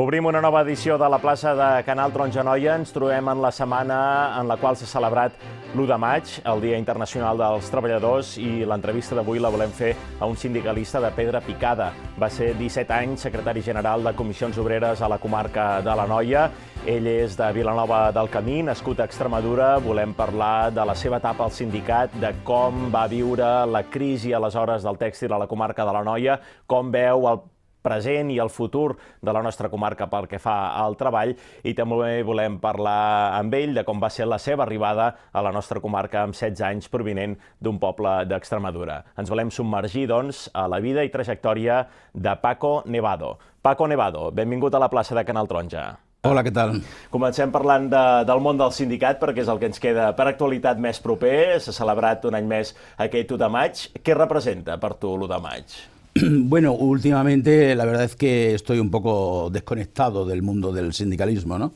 Obrim una nova edició de la plaça de Canal Taronja Anoia. Ens trobem en la setmana en la qual s'ha celebrat l'1 de maig, el Dia Internacional dels Treballadors, i l'entrevista d'avui la volem fer a un sindicalista de Pedra Picada. Va ser 17 anys secretari general de Comissions Obreres a la comarca de l'Anoia. Ell és de Vilanova del Camí, nascut a Extremadura. Volem parlar de la seva etapa al sindicat, de com va viure la crisi aleshores del tèxtil a la comarca de l'Anoia, com veu el present i el futur de la nostra comarca pel que fa al treball, i també volem parlar amb ell de com va ser la seva arribada a la nostra comarca amb 16 anys provinent d'un poble d'Extremadura. Ens volem submergir, doncs, a la vida i trajectòria de Paco Nevado. Paco Nevado, benvingut a la plaça de Canal Taronja. Hola, què tal? Comencem parlant del món del sindicat, perquè és el que ens queda per actualitat més proper. S'ha celebrat un any més aquest 1 de maig. Què representa per tu l'1 de maig? Bueno, últimamente la verdad es que estoy un poco desconectado del mundo del sindicalismo, ¿no?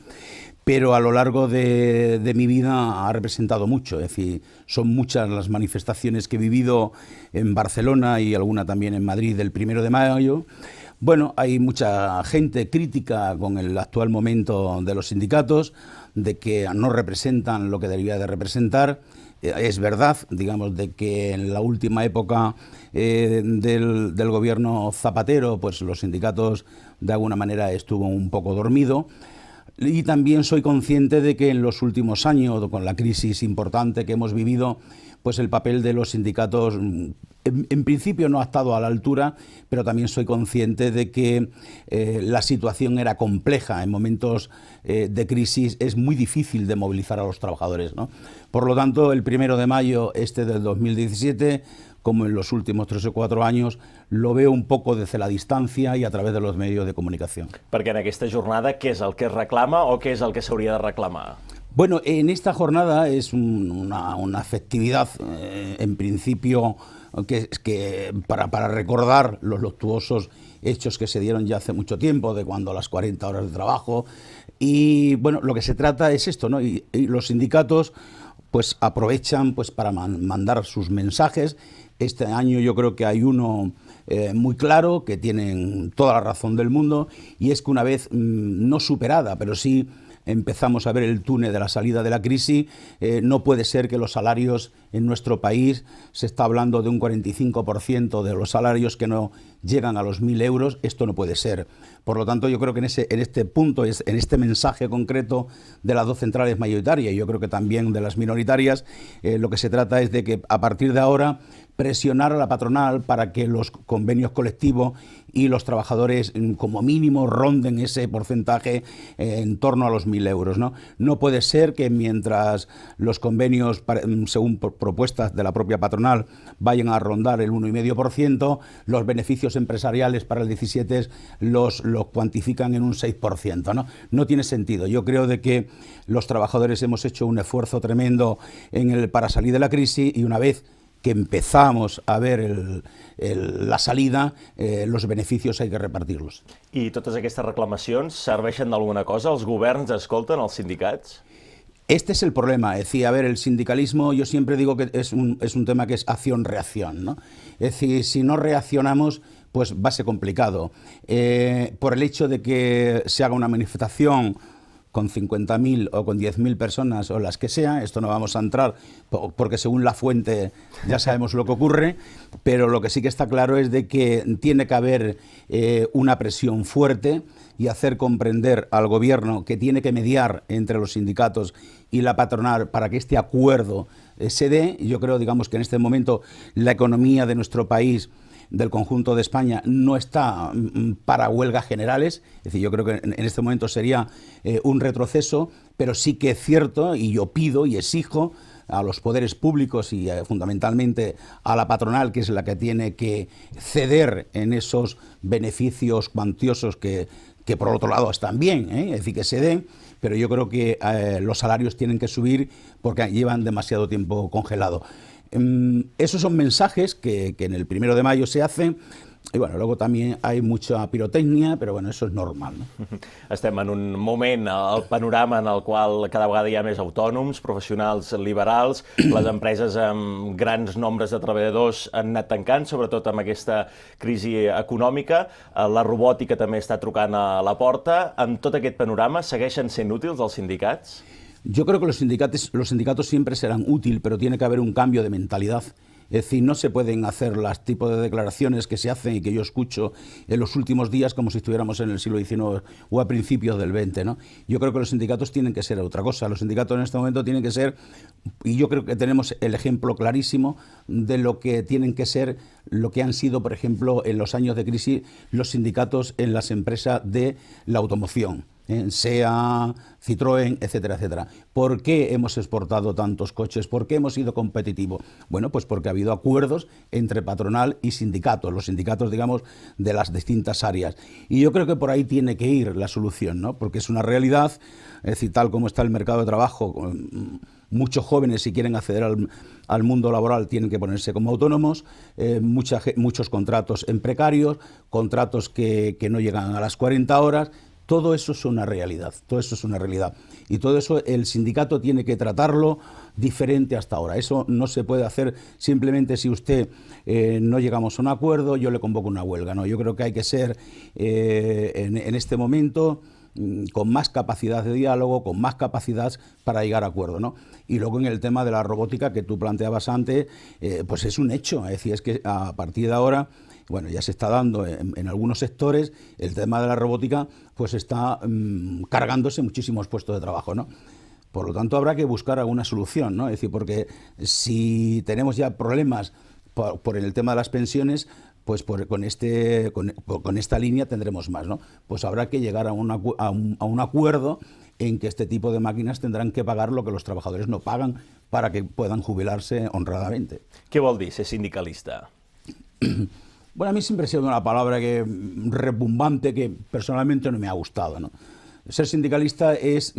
Pero a lo largo de mi vida ha representado mucho, es decir, son muchas las manifestaciones que he vivido en Barcelona y alguna también en Madrid del 1 de mayo. Bueno, hay mucha gente crítica con el actual momento de los sindicatos, de que no representan lo que debería de representar. Es verdad, digamos, de que en la última época del gobierno Zapatero, pues los sindicatos de alguna manera estuvo un poco dormido. Y también soy consciente de que en los últimos años, con la crisis importante que hemos vivido, pues el papel de los sindicatos en principio no ha estado a la altura, pero también soy consciente de que la situación era compleja. En momentos de crisis es muy difícil de movilizar a los trabajadores, ¿no? Por lo tanto, el 1 de mayo del 2017, como en los últimos 3 o 4 años, lo veo un poco desde la distancia y a través de los medios de comunicación. Perquè en aquesta jornada, què és el que es reclama o què és el que s'hauria de reclamar? Bueno, en esta jornada es una festividad, en principio, que para recordar los luctuosos hechos que se dieron ya hace mucho tiempo, de cuando las 40 horas de trabajo. Y bueno, lo que se trata es esto, ¿no? Y los sindicatos pues aprovechan pues para mandar sus mensajes. Este año yo creo que hay uno muy claro, que tienen toda la razón del mundo, y es que una vez no superada, pero sí empezamos a ver el túnel de la salida de la crisis, no puede ser que los salarios en nuestro país, se está hablando de un 45% de los salarios que no llegan a los 1.000 euros, esto no puede ser. Por lo tanto, yo creo que en este punto, en este mensaje concreto de las 2 centrales mayoritarias, y yo creo que también de las minoritarias, lo que se trata es de que a partir de ahora presionar a la patronal para que los convenios colectivos y los trabajadores como mínimo ronden ese porcentaje en torno a los 1.000 euros, ¿no? No puede ser que mientras los convenios, según propuestas de la propia patronal, vayan a rondar el 1,5%, los beneficios empresariales para el 17 los cuantifican en un 6%, ¿no? No tiene sentido. Yo creo de que los trabajadores hemos hecho un esfuerzo tremendo para salir de la crisis, y una vez que empezamos a ver la salida, los beneficios hay que repartirlos. I totes aquestes reclamacions serveixen d'alguna cosa? Els governs escolten els sindicats? Este es el problema, es decir, a ver, el sindicalismo, yo siempre digo que es un tema que es acción-reacción, ¿no? Es decir, si no reaccionamos, pues va a ser complicado. Por el hecho de que se haga una manifestación con 50.000 o con 10.000 personas o las que sea, esto no vamos a entrar porque según la fuente ya sabemos lo que ocurre, pero lo que sí que está claro es de que tiene que haber una presión fuerte y hacer comprender al gobierno que tiene que mediar entre los sindicatos y la patronal para que este acuerdo se dé. Yo creo, digamos, que en este momento la economía de nuestro país, del conjunto de España, no está para huelgas generales. Es decir, yo creo que en este momento sería un retroceso, pero sí que es cierto, y yo pido y exijo a los poderes públicos y fundamentalmente a la patronal, que es la que tiene que ceder en esos beneficios cuantiosos que por otro lado están bien, es decir, que se den, pero yo creo que los salarios tienen que subir porque llevan demasiado tiempo congelados. Esos son mensajes que en el 1 de mayo se hacen. Y bueno, luego también hay mucha pirotecnia, pero bueno, eso es normal, no? Estem en un moment, el panorama en el qual cada vegada hi ha més autònoms, professionals liberals, les empreses amb grans nombres de treballadors han anat tancant, sobretot amb aquesta crisi econòmica, la robòtica també està trucant a la porta. En tot aquest panorama, segueixen sent útils els sindicats? Yo creo que los sindicatos siempre serán útiles, pero tiene que haber un cambio de mentalidad. Es decir, no se pueden hacer los tipos de declaraciones que se hacen y que yo escucho en los últimos días como si estuviéramos en el siglo XIX o a principios del XX, ¿no? Yo creo que los sindicatos tienen que ser otra cosa. Los sindicatos en este momento tienen que ser, y yo creo que tenemos el ejemplo clarísimo de lo que tienen que ser, lo que han sido, por ejemplo, en los años de crisis, los sindicatos en las empresas de la automoción. SEA, Citroën, etcétera, etcétera. ¿Por qué hemos exportado tantos coches? ¿Por qué hemos sido competitivos? Bueno, pues porque ha habido acuerdos entre patronal y sindicatos, los sindicatos, digamos, de las distintas áreas. Y yo creo que por ahí tiene que ir la solución, ¿no? Porque es una realidad, es decir, tal como está el mercado de trabajo, muchos jóvenes, si quieren acceder al mundo laboral, tienen que ponerse como autónomos, muchos contratos en precarios, contratos que no llegan a las 40 horas. Todo eso es una realidad, Y todo eso el sindicato tiene que tratarlo diferente hasta ahora. Eso no se puede hacer simplemente si usted no llegamos a un acuerdo, yo le convoco una huelga, ¿no? Yo creo que hay que ser en este momento con más capacidad de diálogo, con más capacidad para llegar a acuerdo, ¿no? Y luego en el tema de la robótica que tú planteabas antes, pues es un hecho, es decir, es que a partir de ahora, bueno, ya se está dando en algunos sectores, el tema de la robótica pues está cargándose muchísimos puestos de trabajo, ¿no? Por lo tanto, habrá que buscar alguna solución, ¿no? Es decir, porque si tenemos ya problemas por el tema de las pensiones, pues con esta línea tendremos más, ¿no? Pues habrá que llegar a un acuerdo en que este tipo de máquinas tendrán que pagar lo que los trabajadores no pagan para que puedan jubilarse honradamente. Què vol dir ser sindicalista? Bueno, a mí siempre ha sido una palabra rebumbante que personalmente no me ha gustado, ¿no? Ser sindicalista es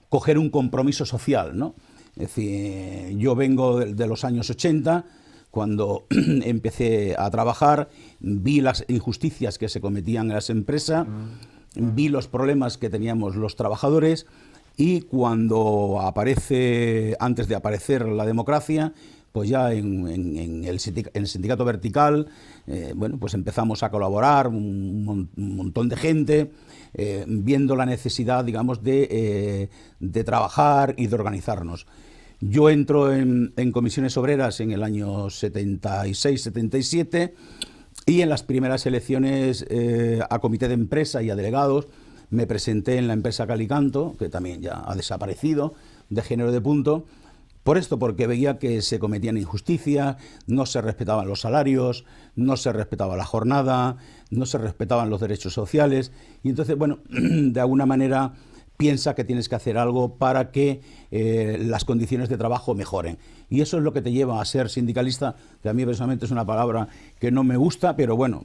coger un compromiso social, ¿no? Es decir, yo vengo de los años 80, cuando empecé a trabajar, vi las injusticias que se cometían en las empresas, vi los problemas que teníamos los trabajadores, y cuando antes de aparecer la democracia, pues ya en el sindicato vertical, bueno, pues empezamos a colaborar un montón de gente, viendo la necesidad, digamos, de trabajar y de organizarnos. Yo entro en comisiones obreras en el año 76-77 y en las primeras elecciones a comité de empresa y a delegados me presenté en la empresa Calicanto, que también ya ha desaparecido, de Género de Punto, porque veía que se cometían injusticias, no se respetaban los salarios, no se respetaba la jornada, no se respetaban los derechos sociales, y entonces, bueno, de alguna manera piensa que tienes que hacer algo para que las condiciones de trabajo mejoren. Y eso es lo que te lleva a ser sindicalista, que a mí personalmente es una palabra que no me gusta, però bueno,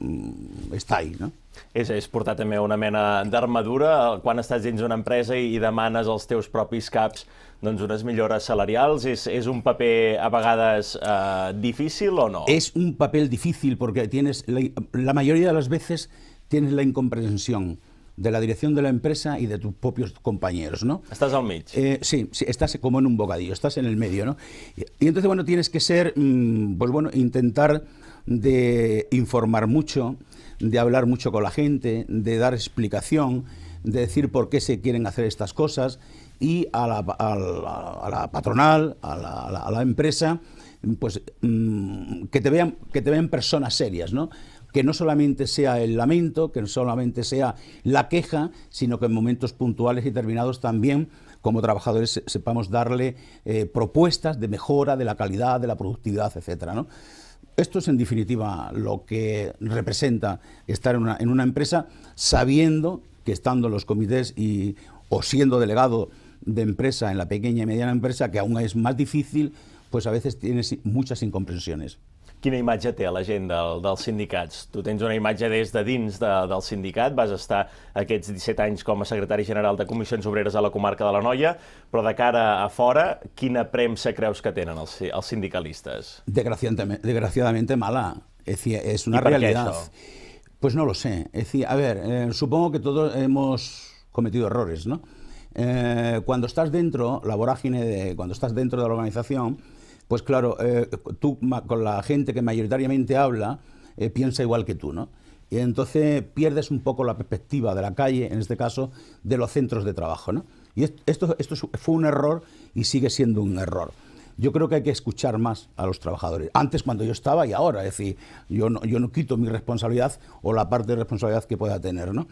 està ahí, no? És portar també una mena d'armadura quan estàs dins d'una empresa i demanes als teus propis caps doncs unes millores salarials. ¿Es un paper a vegades difícil o no? Es un papel difícil porque la mayoría de las veces tienes la incomprensión de la dirección de la empresa y de tus propios compañeros, ¿no? Estás al mig. Sí, estás como en un bocadillo, estás en el medio, ¿no? Y entonces, bueno, tienes que ser, pues bueno, intentar de informar mucho, de hablar mucho con la gente, de dar explicación, de decir por qué se quieren hacer estas cosas, y a la patronal, a la empresa, pues que te vean personas serias, ¿no? Que no solamente sea el lamento, que no solamente sea la queja, sino que en momentos puntuales y determinados también, como trabajadores, sepamos darle propuestas de mejora de la calidad, de la productividad, etcétera, ¿no? Esto es, en definitiva, lo que representa estar en una empresa, sabiendo que estando en los comités o siendo delegado de empresa en la pequeña y mediana empresa, que aún es más difícil, pues a veces tienes muchas incomprensiones. Quina imatge té la gent dels sindicats? Tu tens una imatge des de dins del sindicat, vas estar aquests 17 anys com a secretari general de Comissions Obreres a la comarca de l'Anoia, però de cara a fora, quina premsa creus que tenen els sindicalistes? Desgraciadamente mala. Es decir, es una ¿Y per què realidad. això? Pues no lo sé. Es decir, a ver, supongo que todos hemos cometido errores, ¿no? Cuando estás dentro, la vorágine cuando estás dentro de la organización, pues claro, tú con la gente que mayoritariamente habla, piensa igual que tú, ¿no? Y entonces pierdes un poco la perspectiva de la calle, en este caso, de los centros de trabajo, ¿no? Y esto fue un error y sigue siendo un error. Yo creo que hay que escuchar más a los trabajadores. Antes, cuando yo estaba, y ahora. Es decir, yo no quito mi responsabilidad o la parte de responsabilidad que pueda tener, ¿no?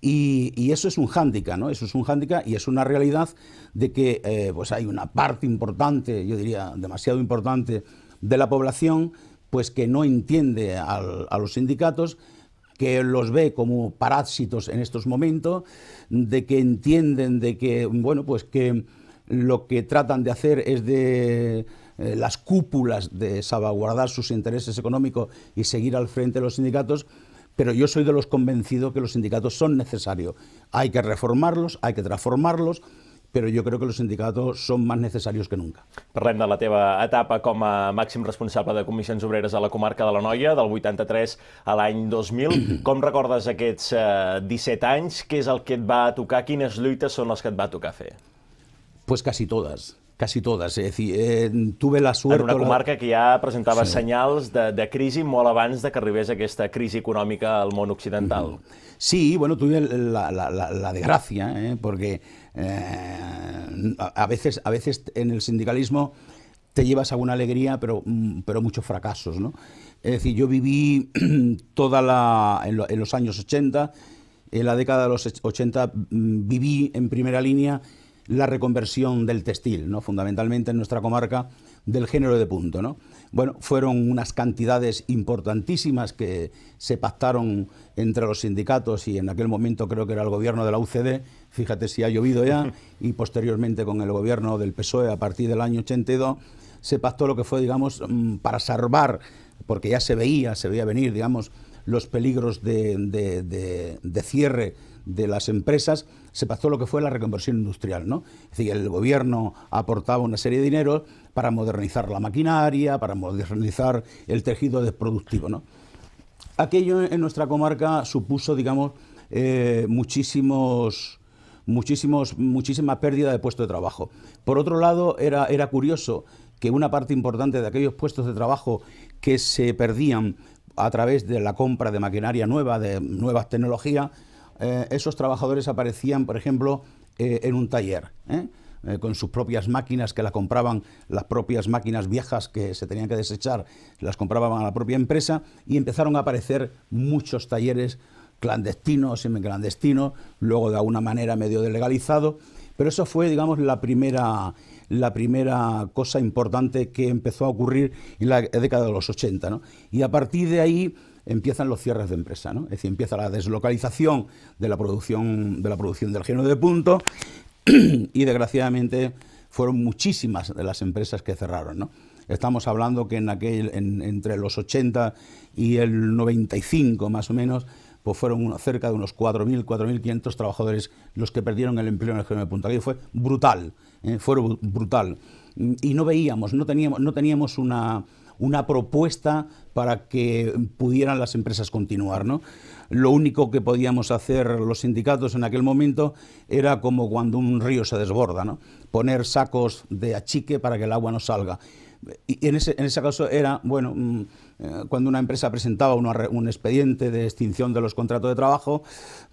Y eso es un hándicap, ¿no? Eso es un hándicap y es una realidad de que pues hay una parte importante, yo diría demasiado importante, de la población pues que no entiende a los sindicatos, que los ve como parásitos en estos momentos, de que entienden de que, bueno, pues que lo que tratan de hacer es de las cúpulas de salvaguardar sus intereses económicos y seguir al frente de los sindicatos, pero yo soy de los convencidos que los sindicatos son necesarios. Hay que reformarlos, hay que transformarlos, però jo crec que els sindicats són més necessaris que nunca. Parlem de la teva etapa com a màxim responsable de comissions obreres a la comarca de l'Anoia, del 83 a l'any 2000. Com recordes aquests 17 anys? Què és el que et va tocar? Quines lluites són les que et va tocar fer? Pues casi todas. Casi todas, es decir, tuve la suerte... En una comarca que ja presentava senyals de crisi molt abans de que arribés aquesta crisi econòmica al món occidental. Sí, bueno, tuve la desgracia, porque a veces en el sindicalismo te llevas alguna alegría, pero muchos fracasos, ¿no? Es decir, yo viví en los años 80, en la década de los 80 viví en primera línea la reconversión del textil, ¿no? Fundamentalmente en nuestra comarca del género de punto, ¿no? Bueno, fueron unas cantidades importantísimas que se pactaron entre los sindicatos y en aquel momento creo que era el gobierno de la UCD, fíjate si ha llovido ya, y posteriormente con el gobierno del PSOE a partir del año 82 se pactó lo que fue, digamos, para salvar, porque ya se veía venir, digamos, los peligros de cierre de las empresas, se pactó lo que fue la reconversión industrial, ¿no? Es decir, el gobierno aportaba una serie de dinero para modernizar la maquinaria, para modernizar el tejido productivo, ¿no? Aquello en nuestra comarca supuso, digamos, muchísima pérdida de puestos de trabajo. Por otro lado, era curioso que una parte importante de aquellos puestos de trabajo que se perdían a través de la compra de maquinaria nueva, de nuevas tecnologías, esos trabajadores aparecían, por ejemplo, en un taller, con sus propias máquinas que las compraban, las propias máquinas viejas que se tenían que desechar, las compraban a la propia empresa y empezaron a aparecer muchos talleres clandestinos, semiclandestinos, luego de alguna manera medio legalizado, pero eso fue, digamos, la primera cosa importante que empezó a ocurrir en la década de los 80, ¿no? Y a partir de ahí empiezan los cierres de empresa, ¿no? Es decir, empieza la deslocalización de la producción del género de punto y desgraciadamente fueron muchísimas de las empresas que cerraron, ¿no? Estamos hablando que entre los 80 y el 95 más o menos, pues fueron cerca de unos 4.000, 4.500 trabajadores los que perdieron el empleo en el género de punto. Aquello fue brutal, fue brutal. Y no teníamos una propuesta para que pudieran las empresas continuar, ¿no? Lo único que podíamos hacer los sindicatos en aquel momento era como cuando un río se desborda, ¿no? Poner sacos de achique para que el agua no salga. Y en ese caso era, bueno, cuando una empresa presentaba un expediente de extinción de los contratos de trabajo,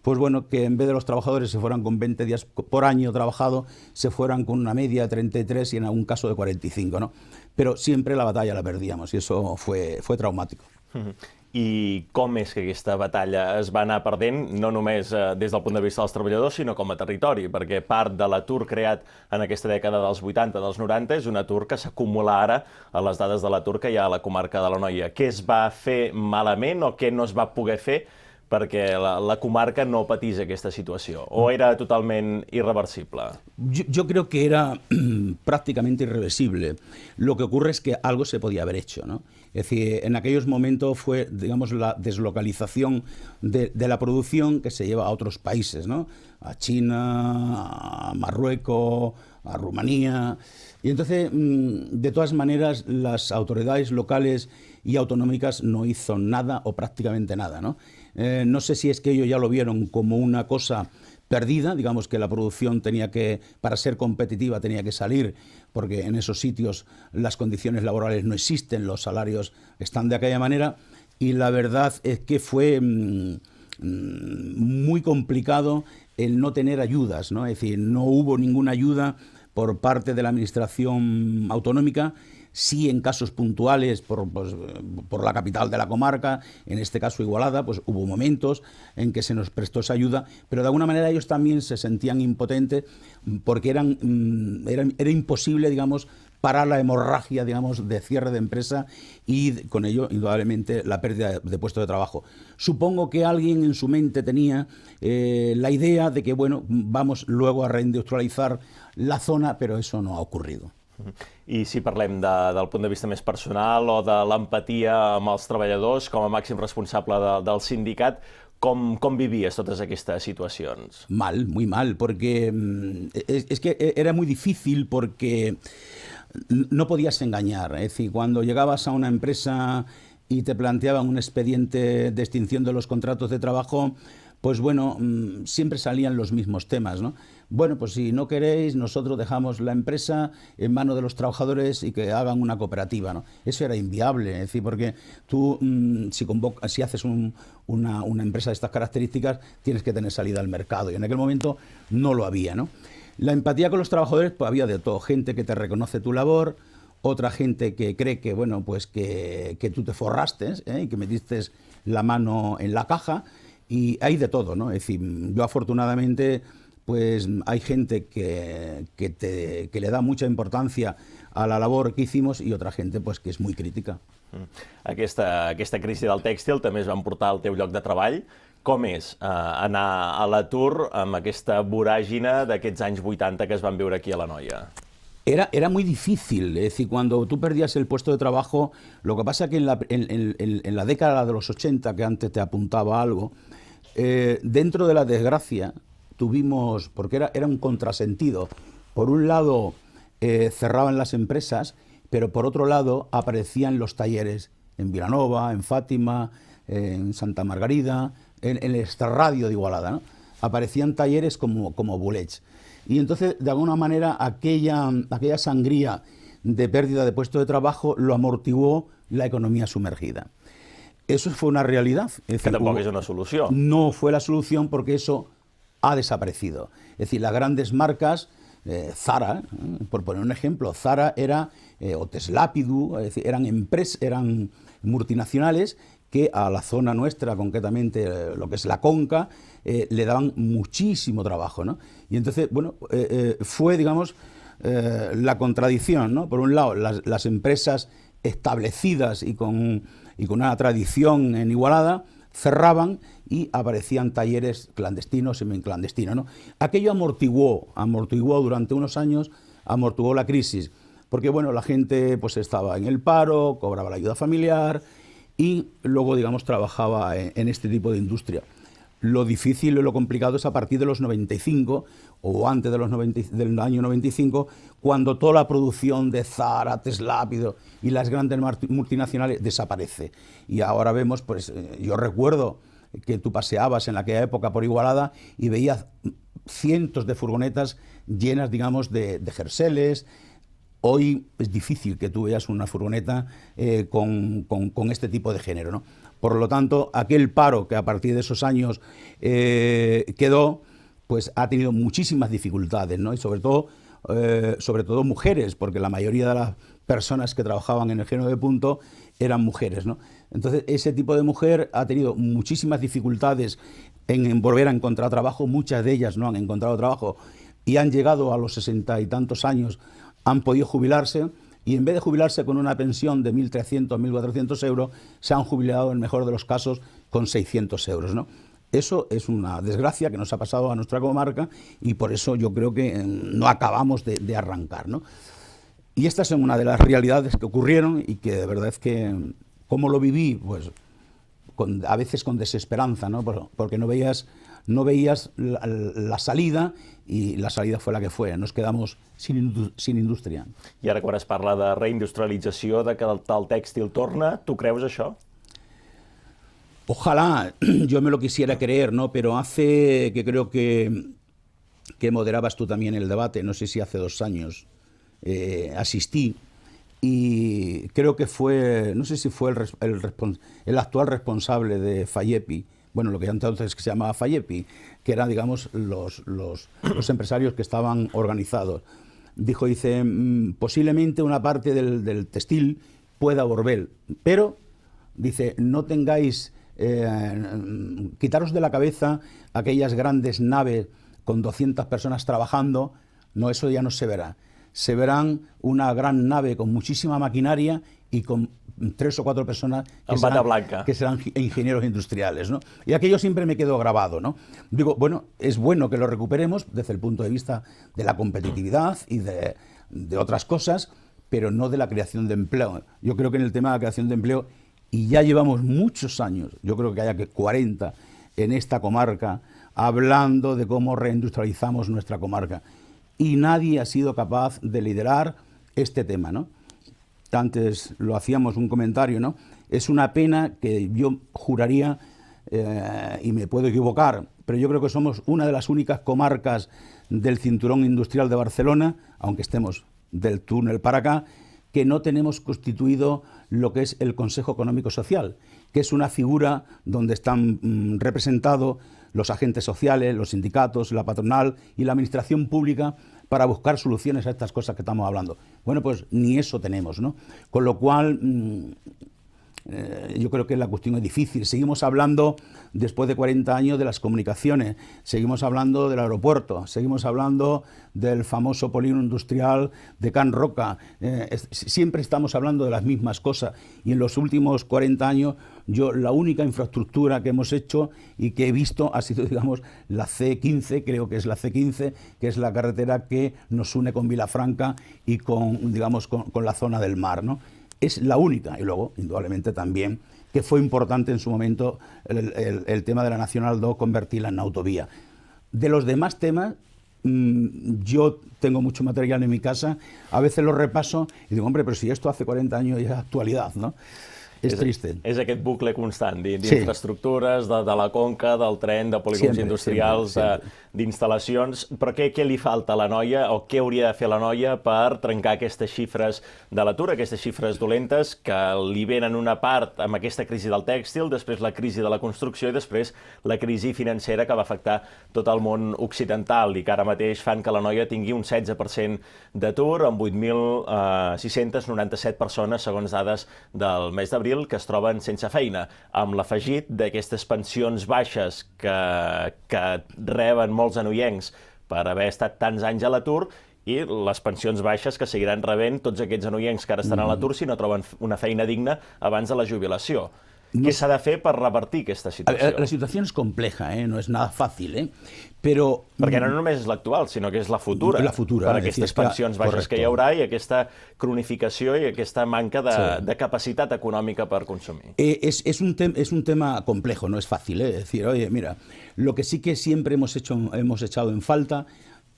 pues bueno, que en vez de los trabajadores se fueran con 20 días por año trabajado, se fueran con una media de 33 y en algún caso de 45, ¿no? Pero siempre la batalla la perdíamos y eso fue traumático. I com és que aquesta batalla es va anar perdent, no només des del punt de vista dels treballadors, sinó com a territori, perquè part de l'atur creat en aquesta dècada dels 80, dels 90, és un atur que s'acumula ara a les dades de l'atur que hi ha a la comarca de l'Anoia. Què es va fer malament o què no es va poder fer perquè la comarca no patís aquesta situació? ¿O era totalment irreversible? Yo creo que era prácticamente irreversible. Lo que ocurre es que algo se podía haber hecho, ¿no? Es decir, en aquellos momentos fue, digamos, la deslocalización de la producción que se lleva a otros países, ¿no? a China, a Marruecos, a Rumanía. Y entonces, de todas maneras, las autoridades locales y autonómicas no hizo nada o prácticamente nada, ¿no? No sé si es que ellos ya lo vieron como una cosa perdida, digamos que la producción tenía que, para ser competitiva, tenía que salir, porque en esos sitios las condiciones laborales no existen, los salarios están de aquella manera, y la verdad es que fue muy complicado el no tener ayudas, ¿no? Es decir, no hubo ninguna ayuda por parte de la administración autonómica. Sí, en casos puntuales, por la capital de la comarca, en este caso Igualada, pues hubo momentos en que se nos prestó esa ayuda, pero de alguna manera ellos también se sentían impotentes porque era imposible, digamos, parar la hemorragia, digamos, de cierre de empresa y con ello, indudablemente, la pérdida de puestos de trabajo. Supongo que alguien en su mente tenía la idea de que, bueno, vamos luego a reindustrializar la zona, pero eso no ha ocurrido. I si parlem del punt de vista més personal o de l'empatia amb els treballadors, com a màxim responsable del sindicat, com vivies totes aquestes situacions? Mal, muy mal, porque es que era muy difícil porque no podías engañar. Es decir, cuando llegabas a una empresa y te planteaban un expediente de extinción de los contratos de trabajo, pues bueno, siempre salían los mismos temas, ¿no? Bueno, pues si no queréis, nosotros dejamos la empresa en manos de los trabajadores y que hagan una cooperativa, ¿no? Eso era inviable, es decir, porque tú, si haces una empresa de estas características, tienes que tener salida al mercado, y en aquel momento no lo había, ¿no? La empatía con los trabajadores, pues había de todo, gente que te reconoce tu labor, otra gente que cree que, bueno, pues que tú te forraste, y que metiste la mano en la caja, y hay de todo, ¿no? Es decir, yo afortunadamente, pues hay gente que le da mucha importancia a la labor que hicimos y otra gente pues que és muy crítica. Aquesta crisi del tèxtil també es van portar al teu lloc de treball. Com és anar a l'atur amb aquesta voràgine d'aquests anys 80 que es van viure aquí a l'Anoia? Era muy difícil, es decir, cuando tú perdías el puesto de trabajo, lo que pasa es que en la década de los 80, que antes te apuntaba algo, dentro de la desgracia tuvimos, porque era un contrasentido, por un lado cerraban las empresas, pero por otro lado aparecían los talleres en Vilanova, en Fátima, en Santa Margarida, en el extrarradio de Igualada, ¿no? Aparecían talleres como bolets. Y entonces, de alguna manera, aquella sangría de pérdida de puestos de trabajo lo amortiguó la economía sumergida. Eso fue una realidad. Es decir, que tampoco es una solución. No fue la solución porque eso ha desaparecido. Es decir, las grandes marcas, Zara, por poner un ejemplo, Zara era, o Teslápidu, es decir, eran multinacionales que a la zona nuestra, concretamente lo que es la Conca, le daban muchísimo trabajo, ¿no? Y entonces, bueno, fue, digamos, la contradicción, ¿no? Por un lado, las empresas establecidas y con una tradición en Igualada cerraban y aparecían talleres clandestinos, semiclandestinos, ¿no? Aquello amortiguó durante unos años, amortiguó la crisis, porque bueno, la gente pues estaba en el paro, cobraba la ayuda familiar y luego, digamos, trabajaba en este tipo de industria. Lo difícil y lo complicado es a partir de los 95 o antes de del año 95, cuando toda la producción de Zara, Teslápido y las grandes multinacionales desaparece. Y ahora vemos, pues yo recuerdo que tú paseabas en aquella época por Igualada y veías cientos de furgonetas llenas, digamos, de jerseles. Hoy es difícil que tú veas una furgoneta con este tipo de género, ¿no? Por lo tanto, aquel paro que a partir de esos años quedó, pues ha tenido muchísimas dificultades, ¿no? Y sobre todo mujeres, porque la mayoría de las personas que trabajaban en el género de punto eran mujeres, ¿no? Entonces, ese tipo de mujer ha tenido muchísimas dificultades en volver a encontrar trabajo. Muchas de ellas no han encontrado trabajo y han llegado a los 60 y tantos años, han podido jubilarse y en vez de jubilarse con una pensión de 1.300, 1.400 euros, se han jubilado en el mejor de los casos con 600 euros, ¿no? Eso es una desgracia que nos ha pasado a nuestra comarca y por eso yo creo que no acabamos de arrancar, ¿no? Y esta es una de las realidades que ocurrieron y que de verdad es que, ¿cómo lo viví? Pues a veces con desesperanza, ¿no? Porque no veías no veías la salida, y la salida fue la que fue. Nos quedamos sin indústria. I ara quan es parla de reindustrialització, de que el tèxtil torna, tu creus això? Ojalá yo me lo quisiera creer, ¿no? Pero hace, que creo que moderabas tú también el debate, no sé si hace 2 años, asistí, y creo que fue, no sé si fue el actual responsable de Fayepi, bueno, lo que entonces se llamaba Fayepi, que eran, digamos, los empresarios que estaban organizados. Dice, posiblemente una parte del textil pueda volver, pero, dice, no tengáis, quitaros de la cabeza aquellas grandes naves con 200 personas trabajando, no, eso ya no se verá. Se verán una gran nave con muchísima maquinaria y con 3 o 4 personas que serán ingenieros industriales, ¿no? Y aquello siempre me quedó grabado, ¿no? Digo, bueno, es bueno que lo recuperemos desde el punto de vista de la competitividad y de otras cosas, pero no de la creación de empleo. Yo creo que en el tema de la creación de empleo, y ya llevamos muchos años, yo creo que haya que 40 en esta comarca, hablando de cómo reindustrializamos nuestra comarca. Y nadie ha sido capaz de liderar este tema, ¿no? Antes lo hacíamos un comentario, ¿no? Es una pena que yo juraría, y me puedo equivocar, pero yo creo que somos una de las únicas comarcas del cinturón industrial de Barcelona, aunque estemos del túnel para acá, que no tenemos constituido lo que es el Consejo Económico Social, que es una figura donde están representados los agentes sociales, los sindicatos, la patronal y la administración pública para buscar soluciones a estas cosas que estamos hablando. Bueno, pues ni eso tenemos, ¿no? Con lo cual, yo creo que la cuestión es difícil. Seguimos hablando, después de 40 años, de las comunicaciones, seguimos hablando del aeropuerto, seguimos hablando del famoso polígono industrial de Can Roca. Siempre estamos hablando de las mismas cosas, y en los últimos 40 años yo la única infraestructura que hemos hecho y que he visto ha sido, digamos, la C15, creo que es la C15, que es la carretera que nos une con Vilafranca y con, digamos, con la zona del mar, ¿no? Es la única. Y luego, indudablemente también, que fue importante en su momento el tema de la Nacional 2, convertirla en autovía. De los demás temas, yo tengo mucho material en mi casa, a veces lo repaso y digo, hombre, pero si esto hace 40 años ya es actualidad, ¿no? És triste. És aquest bucle constant d'infraestructures, de la conca, del tren, de polígons industrials, d'instal·lacions. Però què li falta a l'Anoia, o què hauria de fer l'Anoia per trencar aquestes xifres de l'atur, aquestes xifres dolentes que li venen una part amb aquesta crisi del tèxtil, després la crisi de la construcció i després la crisi financera que va afectar tot el món occidental i que ara mateix fan que l'Anoia tingui un 16% d'atur amb 8.697 persones, segons dades del mes d'abril, que es troben sense feina, amb l'afegit d'aquestes pensions baixes que reben molts anoiencs per haver estat tants anys a l'atur i les pensions baixes que seguiran rebent tots aquests anoiencs que ara estan a l'atur si no troben una feina digna abans de la jubilació. ¿Qué se ha de hacer para revertir esta situación? La situación es compleja, no es nada fácil, però... Perquè no només és l'actual, sinó que és la futura. La futura. Per aquestes pensions baixes que hi haurà i aquesta cronificació i aquesta manca de capacitat econòmica per consumir. Es un tema complejo, no es fácil, Es decir, oye, mira, lo que sí que siempre hemos echado en falta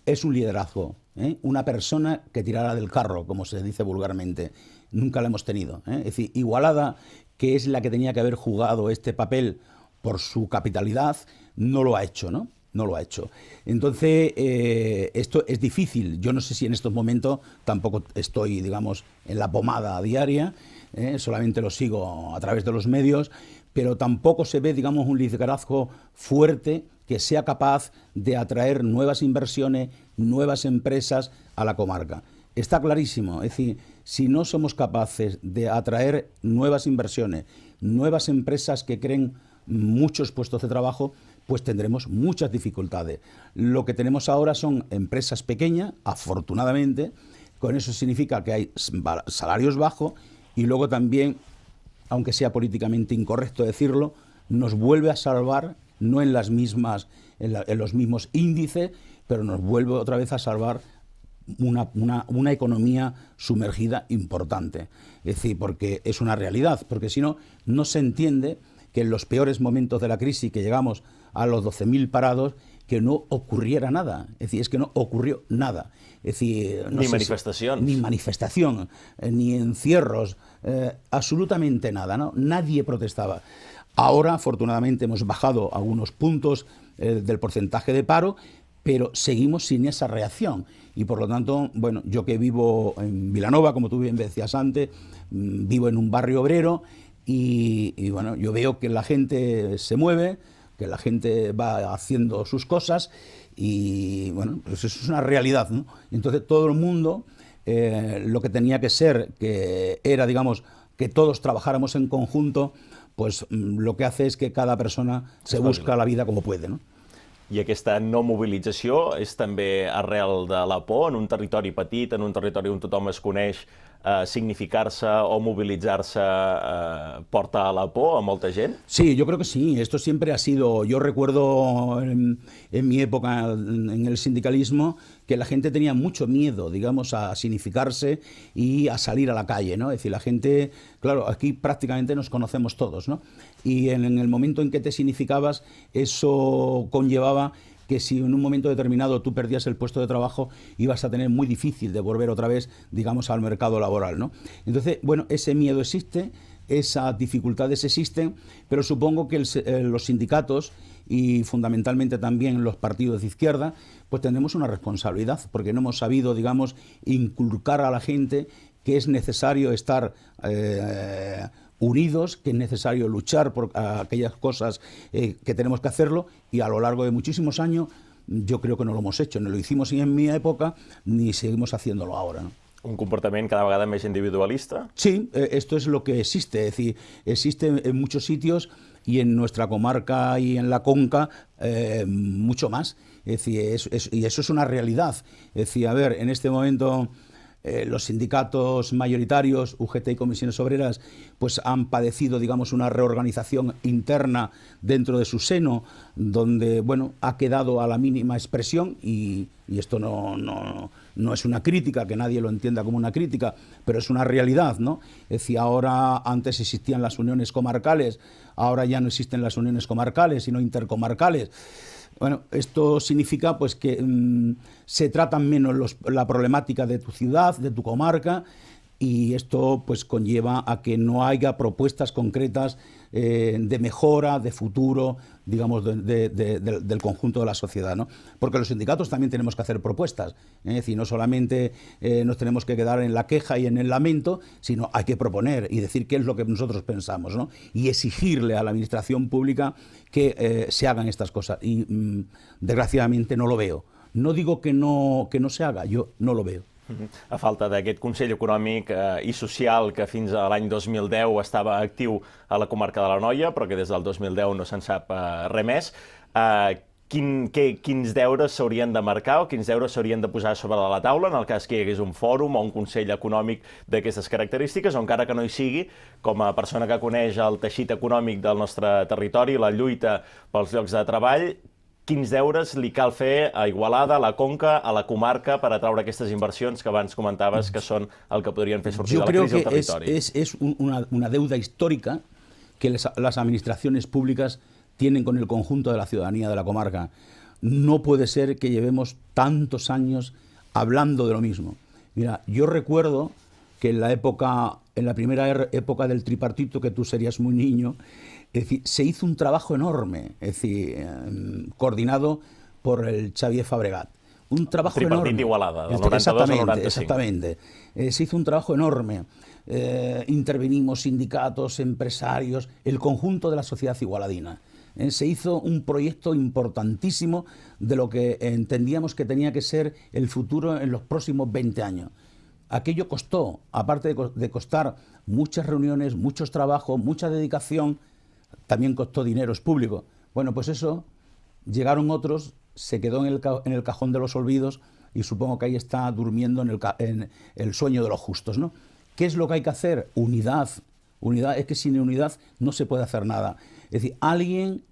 es un liderazgo, una persona que tirara del carro, como se dice vulgarmente. Nunca la hemos tenido. Es decir, Igualada, que es la que tenía que haber jugado este papel por su capitalidad, no lo ha hecho, ¿no? No lo ha hecho. Entonces, esto es difícil. Yo no sé si en estos momentos tampoco estoy, digamos, en la pomada diaria, solamente lo sigo a través de los medios, pero tampoco se ve, digamos, un liderazgo fuerte que sea capaz de atraer nuevas inversiones, nuevas empresas a la comarca. Está clarísimo, es decir, si no somos capaces de atraer nuevas inversiones, nuevas empresas que creen muchos puestos de trabajo, pues tendremos muchas dificultades. Lo que tenemos ahora son empresas pequeñas, afortunadamente, con eso significa que hay salarios bajos y luego también, aunque sea políticamente incorrecto decirlo, nos vuelve a salvar, no en los mismos índices, pero nos vuelve otra vez a salvar una economía sumergida importante. Es decir, porque es una realidad, porque si no, no se entiende que en los peores momentos de la crisis que llegamos a los 12.000 parados que no ocurriera nada. Es decir, es que no ocurrió nada. Es decir, ni manifestación. Ni manifestación, ni encierros, absolutamente nada, ¿no? Nadie protestaba. Ahora, afortunadamente, hemos bajado algunos puntos del porcentaje de paro, pero seguimos sin esa reacción. Y por lo tanto, bueno, yo que vivo en Vilanova, como tú bien decías antes, vivo en un barrio obrero y bueno, yo veo que la gente se mueve, que la gente va haciendo sus cosas y bueno, pues eso es una realidad, ¿no? Entonces todo el mundo, lo que tenía que ser, que era, digamos, que todos trabajáramos en conjunto, pues lo que hace es que cada persona se busca la vida como puede, ¿no? I aquesta no mobilització és també arrel de la por en un territori petit, en un territori on tothom es coneix, significar-se o mobilitzar-se porta a la por a molta gent? Sí, yo creo que sí. Esto siempre ha sido... Yo recuerdo en mi época en el sindicalismo que la gente tenía mucho miedo, digamos, a significarse y a salir a la calle, ¿no? Es decir, la gente... Claro, aquí prácticamente nos conocemos todos, ¿no? Y en el momento en que te significabas, eso conllevaba que si en un momento determinado tú perdías el puesto de trabajo, ibas a tener muy difícil de volver otra vez, digamos, al mercado laboral, ¿no? Entonces, bueno, ese miedo existe, esas dificultades existen, pero supongo que los sindicatos y fundamentalmente también los partidos de izquierda, pues tenemos una responsabilidad, porque no hemos sabido, digamos, inculcar a la gente que es necesario estar unidos, que es necesario luchar por aquellas cosas que tenemos que hacerlo, y a lo largo de muchísimos años yo creo que no lo hemos hecho, no lo hicimos en mi época ni seguimos haciéndolo ahora, ¿no? Un comportament cada vegada més individualista? Sí, esto es lo que existe, es decir, existe en muchos sitios y en nuestra comarca y en la Conca mucho más, es decir, y eso es una realidad. Es decir, a ver, en este momento... los sindicatos mayoritarios, UGT y Comisiones Obreras, pues han padecido, digamos, una reorganización interna dentro de su seno, donde, bueno, ha quedado a la mínima expresión y esto no es una crítica, que nadie lo entienda como una crítica, pero es una realidad, ¿no? Es decir, ahora antes existían las uniones comarcales, ahora ya no existen las uniones comarcales, sino intercomarcales. Bueno, esto significa pues que se tratan menos la problemática de tu ciudad, de tu comarca, y esto pues conlleva a que no haya propuestas concretas de mejora, de futuro, digamos, del conjunto de la sociedad, ¿no? Porque los sindicatos también tenemos que hacer propuestas, es decir, no solamente nos tenemos que quedar en la queja y en el lamento, sino hay que proponer y decir qué es lo que nosotros pensamos, ¿no? Y exigirle a la administración pública que se hagan estas cosas. Y desgraciadamente no lo veo. No digo que no se haga, yo no lo veo. A falta d'aquest Consell Econòmic i Social que fins a l'any 2010 estava actiu a la comarca de l'Anoia, però que des del 2010 no se'n sap res més, quins deures s'haurien de marcar o quins deures s'haurien de posar sobre la taula en el cas que hi hagués un fòrum o un Consell Econòmic d'aquestes característiques, o encara que no hi sigui, com a persona que coneix el teixit econòmic del nostre territori, la lluita pels llocs de treball, quins deures li cal fer a Igualada, a la Conca, a la comarca per atraure aquestes inversions que abans comentaves que són el que podrien fer sortir de la crisi al territori? Yo creo que es una deuda histórica que las administraciones públicas tienen con el conjunto de la ciudadanía de la comarca. No puede ser que llevemos tantos años hablando de lo mismo. Mira, yo recuerdo que en la primera época del tripartito, que tú serías muy niño, es decir, se hizo un trabajo enorme, es decir, coordinado por el Xavier Fabregat. Un trabajo enorme. Tripartit Igualada, del 92 al 95. Exactamente. Se hizo un trabajo enorme. Intervenimos sindicatos, empresarios, el conjunto de la sociedad igualadina. Se hizo un proyecto importantísimo de lo que entendíamos que tenía que ser el futuro en los próximos 20 años. Aquello costó, aparte de costar muchas reuniones, muchos trabajos, mucha dedicación, también costó dinero, es público. Bueno, pues eso, llegaron otros, se quedó en el cajón de los olvidos y supongo que ahí está durmiendo en el sueño de los justos, ¿no? ¿Qué es lo que hay que hacer? Unidad. Unidad, es que sin unidad no se puede hacer nada. Es decir, alguien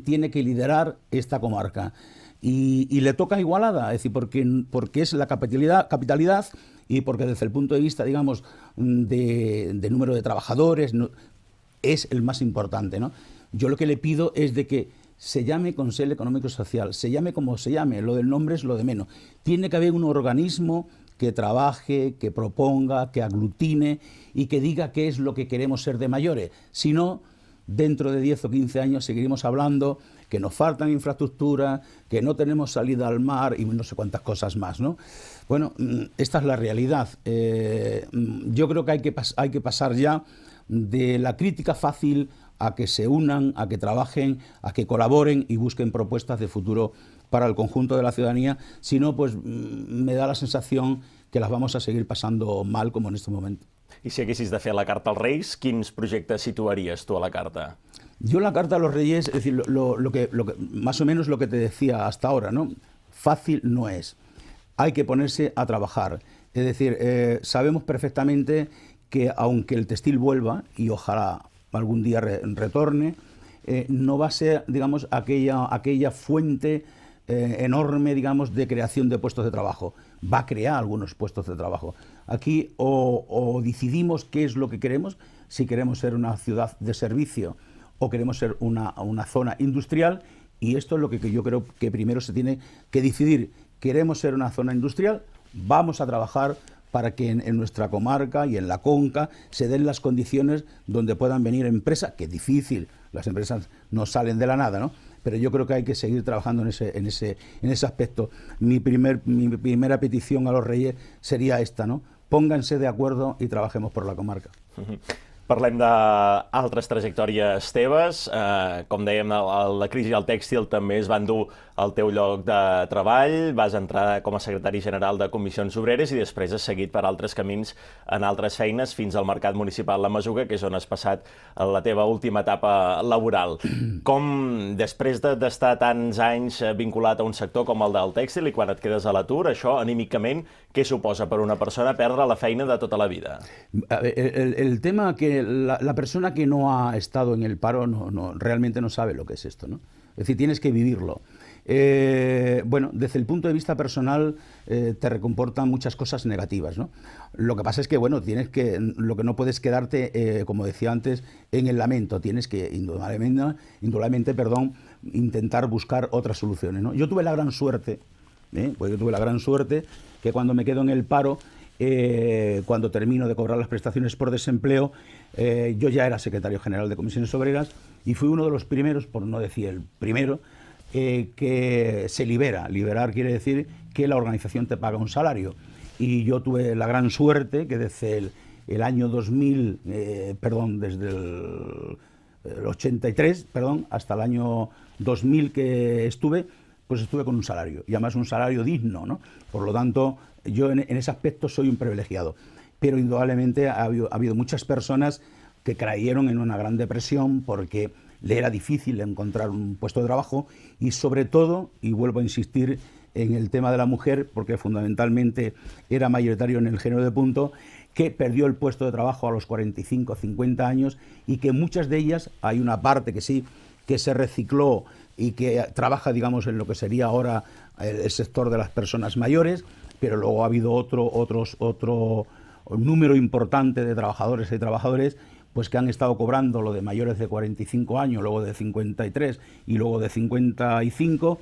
tiene que liderar esta comarca y le toca a Igualada, es decir, porque es la capitalidad y porque desde el punto de vista, digamos, de número de trabajadores, es el más importante, ¿no? Yo lo que le pido es de que se llame Consell Económico y Social, se llame como se llame, lo del nombre es lo de menos. Tiene que haber un organismo que trabaje, que proponga, que aglutine y que diga qué es lo que queremos ser de mayores. Si no, dentro de 10 o 15 años seguiremos hablando que nos faltan infraestructuras, que no tenemos salida al mar y no sé cuántas cosas más, ¿no? Bueno, esta es la realidad. Yo creo que hay que pasar ya de la crítica fácil a que se unan, a que trabajen, a que colaboren y busquen propuestas de futuro para el conjunto de la ciudadanía. Si no, pues me da la sensación que las vamos a seguir pasando mal como en este momento. I si haguessis de fer la carta als Reis, quins projectes situaries tu a la carta? Yo la carta a los Reyes, es decir, más o menos lo que te decía hasta ahora, ¿no? Fácil no es. Hay que ponerse a trabajar. Es decir, sabemos perfectamente que aunque el textil vuelva, y ojalá algún día retorne, no va a ser, digamos, aquella fuente enorme, digamos, de creación de puestos de trabajo. Va a crear algunos puestos de trabajo. Aquí o decidimos qué es lo que queremos, si queremos ser una ciudad de servicio o queremos ser una zona industrial, y esto es lo que yo creo que primero se tiene que decidir. Queremos ser una zona industrial, vamos a trabajar para que en nuestra comarca y en la Conca se den las condiciones donde puedan venir empresas, que es difícil, las empresas no salen de la nada, ¿no? Pero yo creo que hay que seguir trabajando en ese aspecto. Mi primera petición a los Reyes sería esta, ¿no? Pónganse de acuerdo y trabajemos por la comarca. Parlem d'altres trajectòries teves. Com dèiem, la crisi del tèxtil també es va endur al teu lloc de treball. Vas entrar com a secretari general de Comissions Obreres i després has seguit per altres camins en altres feines fins al Mercat Municipal La Masuga, que és on has passat la teva última etapa laboral. Com, després d'estar tants anys vinculat a un sector com el del tèxtil i quan et quedes a l'atur, això anímicament, què suposa per una persona perdre la feina de tota la vida? El tema que la persona que no ha estado en el paro realmente no sabe lo que es esto, ¿no? Es decir, tienes que vivirlo. Bueno, desde el punto de vista personal te recomportan muchas cosas negativas, ¿no? Lo que pasa es que, bueno, lo que no puedes quedarte, como decía antes, en el lamento. Tienes que, indudablemente, intentar buscar otras soluciones, ¿no? Yo tuve la gran suerte, que cuando me quedo en el paro, cuando termino de cobrar las prestaciones por desempleo, yo ya era secretario general de Comisiones Obreras y fui uno de los primeros, por no decir el primero, que se libera. Liberar quiere decir que la organización te paga un salario. Y yo tuve la gran suerte que desde el año 2000, desde el 83, hasta el año 2000 que estuve, pues estuve con un salario, y además un salario digno, ¿no? Por lo tanto, yo en ese aspecto soy un privilegiado. Pero indudablemente ha habido muchas personas que cayeron en una gran depresión porque le era difícil encontrar un puesto de trabajo y sobre todo, y vuelvo a insistir en el tema de la mujer, porque fundamentalmente era mayoritario en el género de punto, que perdió el puesto de trabajo a los 45, 50 años y que muchas de ellas, hay una parte que sí, que se recicló y que trabaja, digamos, en lo que sería ahora el sector de las personas mayores, pero luego ha habido otro número importante de trabajadoras y trabajadores pues que han estado cobrando lo de mayores de 45 años, luego de 53 y luego de 55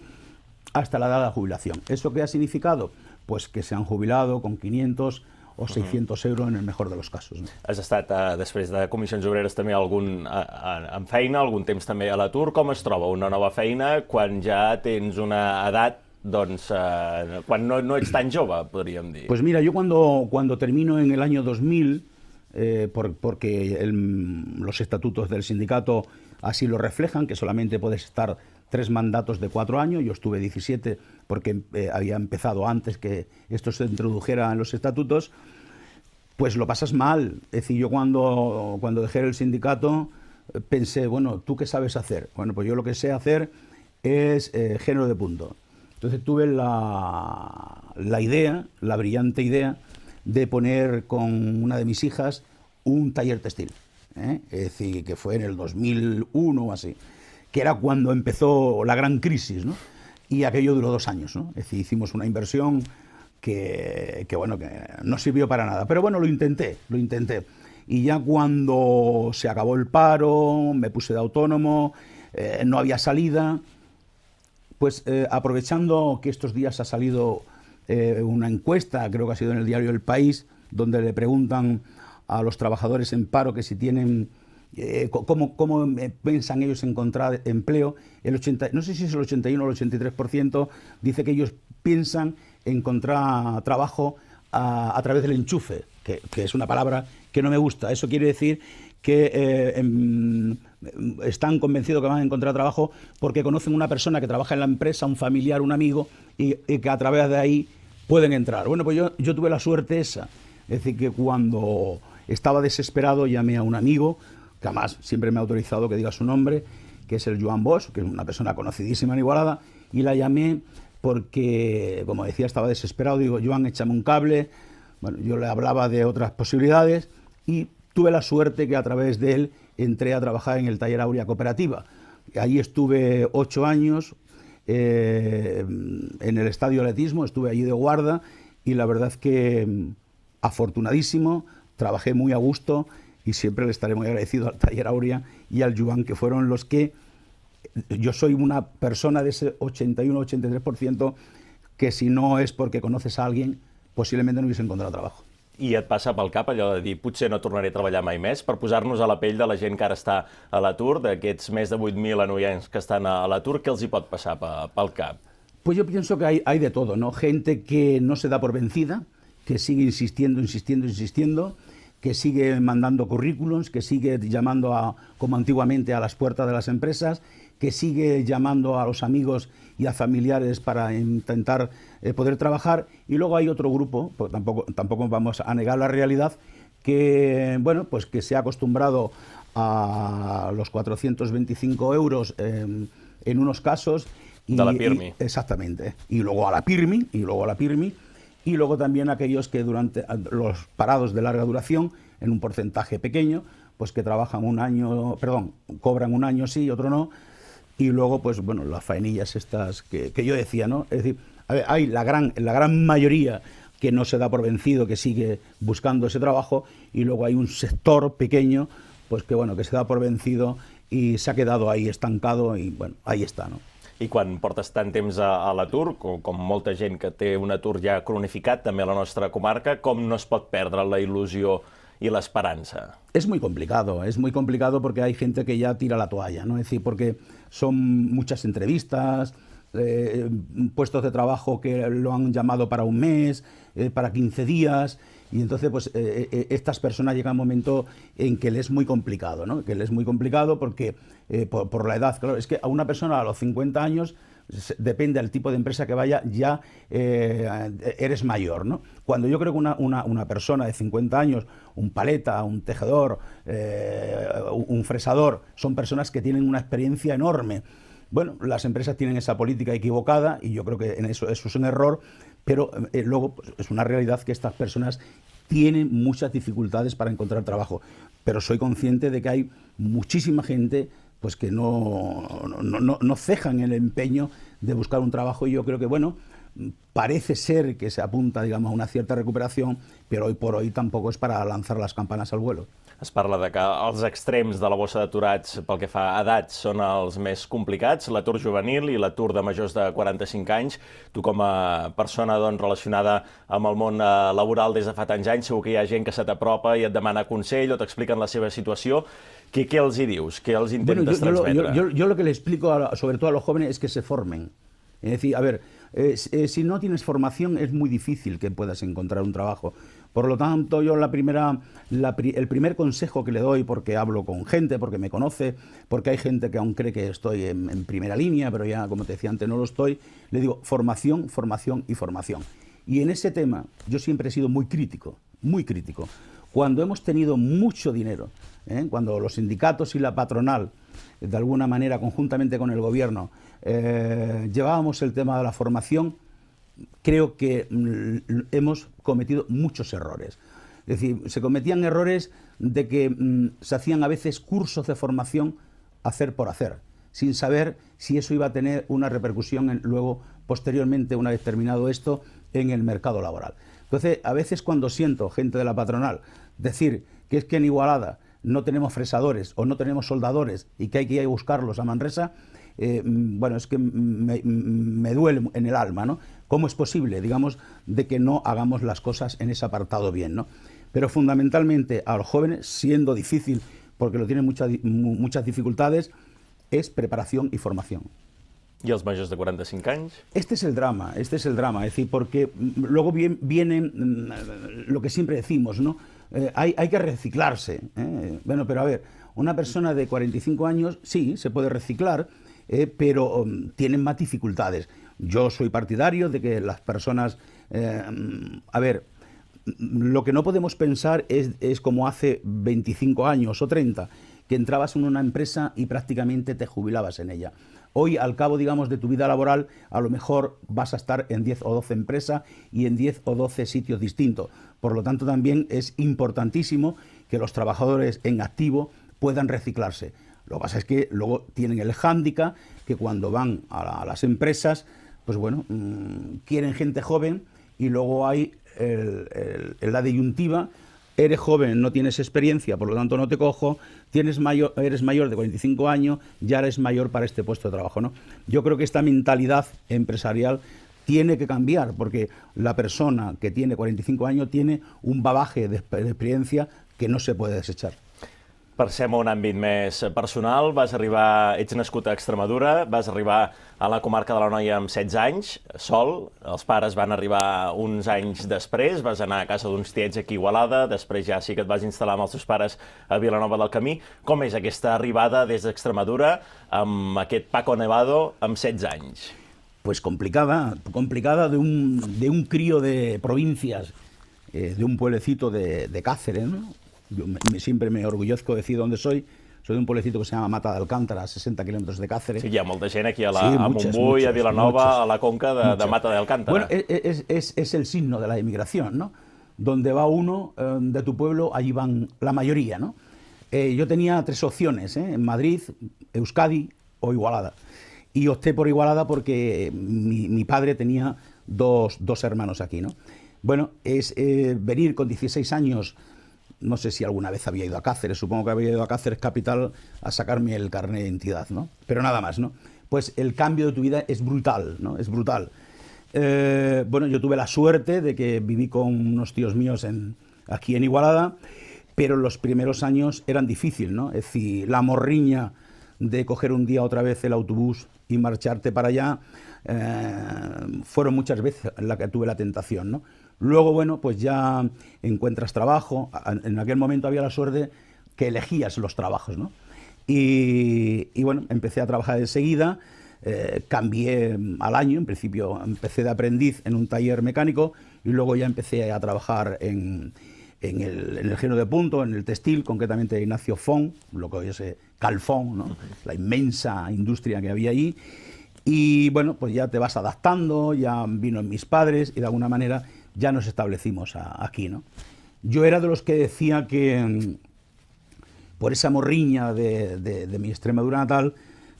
hasta la edad de jubilación. ¿Eso qué ha significado? Pues que se han jubilado con 500 o 600 euros en el mejor de los casos, no? Has estat, després de Comissions Obreres, també en feina, algun temps també a l'atur. Com es troba una nova feina quan ja tens una edat, doncs, quan no ets tan jove, podríem dir? Pues mira, yo cuando termino en el año 2000, porque los estatutos del sindicato así lo reflejan, que solamente puedes estar 3 mandatos de 4 años, yo estuve 17 porque había empezado antes que esto se introdujera en los estatutos, pues lo pasas mal. Es decir, yo cuando dejé el sindicato pensé, bueno, ¿tú qué sabes hacer? Bueno, pues yo lo que sé hacer es género de punto. Entonces tuve la brillante idea de poner con una de mis hijas un taller textil, es decir, que fue en el 2001 o así, que era cuando empezó la gran crisis, ¿no? Y aquello duró 2 años, ¿no? Es decir, hicimos una inversión que bueno, que no sirvió para nada, pero bueno, lo intenté. Y ya cuando se acabó el paro, me puse de autónomo, no había salida, pues aprovechando que estos días ha salido una encuesta, creo que ha sido en el diario El País, donde le preguntan a los trabajadores en paro que si tienen, cómo piensan ellos encontrar empleo, no sé si es el 81 o el 83% dice que ellos piensan encontrar trabajo a través del enchufe, que es una palabra que no me gusta. Eso quiere decir que están convencidos que van a encontrar trabajo porque conocen una persona que trabaja en la empresa, un familiar, un amigo, y que a través de ahí pueden entrar. Bueno, pues yo tuve la suerte esa. Es decir, que cuando estaba desesperado llamé a un amigo, que además siempre me ha autorizado que diga su nombre, que es el Joan Bosch, que es una persona conocidísima en Igualada, y la llamé porque, como decía, estaba desesperado. Digo, Joan, échame un cable. Bueno, yo le hablaba de otras posibilidades y tuve la suerte que a través de él entré a trabajar en el taller Aurea Cooperativa. Allí estuve 8 años, en el estadio de atletismo, estuve allí de guarda y la verdad es que afortunadísimo, trabajé muy a gusto y siempre le estaré muy agradecido al taller Aurea y al Joan, que fueron los que... Yo soy una persona de ese 81-83% que si no es porque conoces a alguien, posiblemente no hubiese encontrado trabajo. I et passa pel cap allò de dir potser no tornaré a treballar mai més, per posar-nos a la pell de la gent que ara està a l'atur, d'aquests més de 8.000 anoians que estan a l'atur, què els hi pot passar pel cap? Pues yo pienso que hay de todo, ¿no? Gente que no se da por vencida, que sigue insistiendo, que sigue mandando currículums, que sigue llamando, como antiguamente, a las puertas de las empresas, que sigue llamando a los amigos y a familiares para intentar poder trabajar. Y luego hay otro grupo, pues tampoco vamos a negar la realidad, que, bueno, pues que se ha acostumbrado a los 425 euros en unos casos. De la PIRMI. Exactamente. Y luego a la PIRMI, y luego también aquellos que durante los parados de larga duración, en un porcentaje pequeño, pues que trabajan un año, cobran un año sí, otro no, y luego, pues bueno, las faenillas estas que yo decía, ¿no? Es decir, a ver, hay la gran mayoría que no se da por vencido, que sigue buscando ese trabajo, y luego hay un sector pequeño, pues que bueno, que se da por vencido y se ha quedado ahí estancado, y bueno, ahí está, ¿no? I quan portes tant temps a l'atur, com molta gent que té un atur ja cronificat, també a la nostra comarca, com no es pot perdre la il·lusió y la esperanza? Es muy complicado porque hay gente que ya tira la toalla, ¿no? Es decir, porque son muchas entrevistas, puestos de trabajo que lo han llamado para un mes, para 15 días, y entonces pues estas personas llegan a un momento en que les es muy complicado, ¿no? Que les es muy complicado porque por la edad, claro, es que a una persona a los 50 años, depende del tipo de empresa que vaya, ya eres mayor, ¿no? Cuando yo creo que una persona de 50 años, un paleta, un tejedor, un fresador, son personas que tienen una experiencia enorme. Bueno, las empresas tienen esa política equivocada y yo creo que en eso es un error, pero luego pues, es una realidad que estas personas tienen muchas dificultades para encontrar trabajo. Pero soy consciente de que hay muchísima gente pues que no cejan el empeño de buscar un trabajo, y yo creo que, bueno, parece ser que se apunta, digamos, a una cierta recuperación, pero hoy por hoy tampoco es para lanzar las campanas al vuelo. Es parla de que els extrems de la bossa d'aturats pel que fa a edats són els més complicats, l'atur juvenil i l'atur de majors de 45 anys. Tu, com a persona relacionada amb el món laboral des de fa tants anys, segur que hi ha gent que se t'apropa i et demana consell o t'expliquen la seva situació. ¿Qué els hi dius? ¿Qué els intentes transmetre? Yo lo que le explico, sobre todo a los jóvenes, es que se formen. Es decir, a ver, si no tienes formación es muy difícil que puedas encontrar un trabajo. Por lo tanto, yo el primer consejo que le doy, porque hablo con gente, porque me conoce, porque hay gente que aún cree que estoy en primera línea, pero ya, como te decía antes, no lo estoy, le digo formación, formación y formación. Y en ese tema yo siempre he sido muy crítico, muy crítico. Cuando hemos tenido mucho dinero, cuando los sindicatos y la patronal, de alguna manera, conjuntamente con el gobierno, llevábamos el tema de la formación, creo que hemos cometido muchos errores. Es decir, se cometían errores de que se hacían a veces cursos de formación hacer por hacer, sin saber si eso iba a tener una repercusión luego, posteriormente, una vez terminado esto, en el mercado laboral. Entonces, a veces cuando siento gente de la patronal decir que es que en Igualada no tenemos fresadores o no tenemos soldadores y que hay que ir a buscarlos a Manresa, bueno, es que me duele en el alma, ¿no? ¿Cómo es posible, digamos, de que no hagamos las cosas en ese apartado bien, ¿no? Pero fundamentalmente a los jóvenes, siendo difícil, porque lo tienen muchas dificultades, es preparación y formación. I els majors de 45 anys? Este es el drama, es decir, porque luego viene lo que siempre decimos, ¿no? Hay que reciclarse. Bueno, pero a ver, una persona de 45 años, sí, se puede reciclar, pero tienen más dificultades. Yo soy partidario de que las personas, a ver, lo que no podemos pensar es como hace 25 años o 30, que entrabas en una empresa y prácticamente te jubilabas en ella. Hoy, al cabo, digamos, de tu vida laboral, a lo mejor vas a estar en 10 o 12 empresas y en 10 o 12 sitios distintos. Por lo tanto, también es importantísimo que los trabajadores en activo puedan reciclarse. Lo que pasa es que luego tienen el hándicap que cuando van a las empresas, pues bueno, quieren gente joven y luego hay la disyuntiva. Eres joven, no tienes experiencia, por lo tanto no te cojo, eres mayor de 45 años, ya eres mayor para este puesto de trabajo, ¿no? Yo creo que esta mentalidad empresarial tiene que cambiar, porque la persona que tiene 45 años tiene un bagaje de experiencia que no se puede desechar. Passem a un àmbit més personal. Ets nascut a Extremadura, vas arribar a la comarca de l'Anoia amb 16 anys, sol. Els pares van arribar uns anys després, vas anar a casa d'uns tiets aquí a Igualada, després ja sí que et vas instal·lar amb els teus pares a Vilanova del Camí. Com és aquesta arribada des d'Extremadura amb aquest Paco Nevado amb 16 anys? Pues complicada de un crío de provincias, de un pueblecito de Cáceres, ¿no? Yo siempre me orgullezco de decir dónde soy. Soy de un pueblecito que se llama Mata de Alcántara, a 60 kilómetros de Cáceres. Sí, hi ha molta gent aquí a Montbui, a Vilanova, a la conca de Mata de Alcántara. Bueno, es el signo de la emigración, ¿no? Donde va uno de tu pueblo, allí van la mayoría, ¿no? Yo tenía 3 opciones, en Madrid, Euskadi o Igualada. Y opté por Igualada porque mi padre tenía dos hermanos aquí, ¿no? Bueno, es venir con 16 años. No sé si alguna vez había ido a Cáceres, supongo que había ido a Cáceres capital a sacarme el carnet de identidad, ¿no? Pero nada más, ¿no? Pues el cambio de tu vida es brutal, ¿no? Es brutal. Bueno, yo tuve la suerte de que viví con unos tíos míos aquí en Igualada, pero los primeros años eran difíciles, ¿no? Es decir, la morriña de coger un día otra vez el autobús y marcharte para allá, fueron muchas veces en las que tuve la tentación, ¿no? Luego, bueno, pues ya encuentras trabajo. En aquel momento había la suerte que elegías los trabajos, ¿no? Y bueno, empecé a trabajar enseguida, cambié al año, en principio empecé de aprendiz en un taller mecánico y luego ya empecé a trabajar en el género de punto, en el textil, concretamente Ignacio Font, lo que hoy es Calfón, ¿no? La inmensa industria que había allí. Y bueno, pues ya te vas adaptando, ya vino mis padres y de alguna manera ya nos establecimos aquí, ¿no? Yo era de los que decía que por esa morriña de mi Extremadura natal,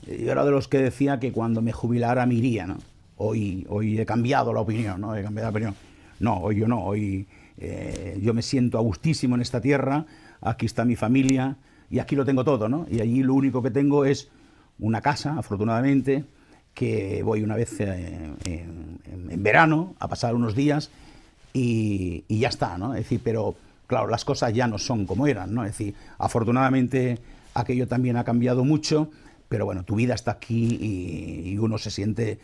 yo era de los que decía que cuando me jubilara me iría, ¿no? Hoy he cambiado la opinión, ¿no? He cambiado la opinión. No, hoy yo no, hoy yo me siento a gustísimo en esta tierra, aquí está mi familia y aquí lo tengo todo, ¿no? Y allí lo único que tengo es una casa, afortunadamente, que voy una vez en verano a pasar unos días y ya está, ¿no? Es decir, pero claro, las cosas ya no son como eran, ¿no? Es decir, afortunadamente aquello también ha cambiado mucho, pero bueno, tu vida está aquí y uno se siente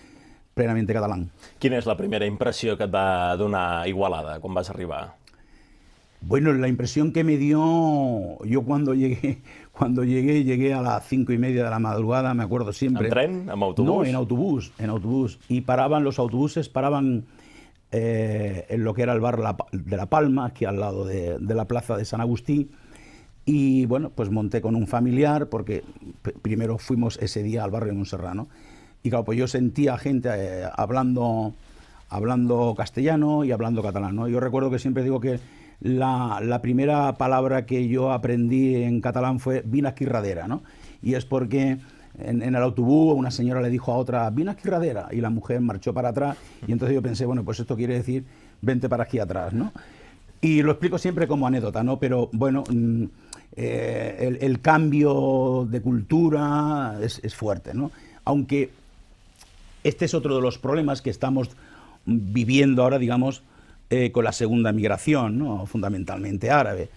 plenamente catalán. Quina és la primera impressió que et va donar Igualada quan vas arribar? Bueno, la impresión que me dio, yo cuando llegué a las 5:30 de la madrugada, me acuerdo siempre. ¿En tren? ¿En autobús? No, en autobús. Y los autobuses paraban en lo que era el bar de La Palma, aquí al lado de la plaza de San Agustín. Y bueno, pues monté con un familiar, porque primero fuimos ese día al barrio de Montserrat, ¿no? Y claro, pues yo sentía gente hablando castellano y hablando catalán, ¿no? Yo recuerdo que siempre digo que la primera palabra que yo aprendí en catalán fue vine aquí radera, ¿no? Y es porque en el autobús una señora le dijo a otra vine aquí radera y la mujer marchó para atrás y entonces yo pensé, bueno, pues esto quiere decir vente para aquí atrás, ¿no? Y lo explico siempre como anécdota, ¿no? Pero bueno, el cambio de cultura es fuerte, ¿no? Aunque este es otro de los problemas que estamos viviendo ahora, digamos, con la segunda migración, ¿no? Fundamentalmente árabe.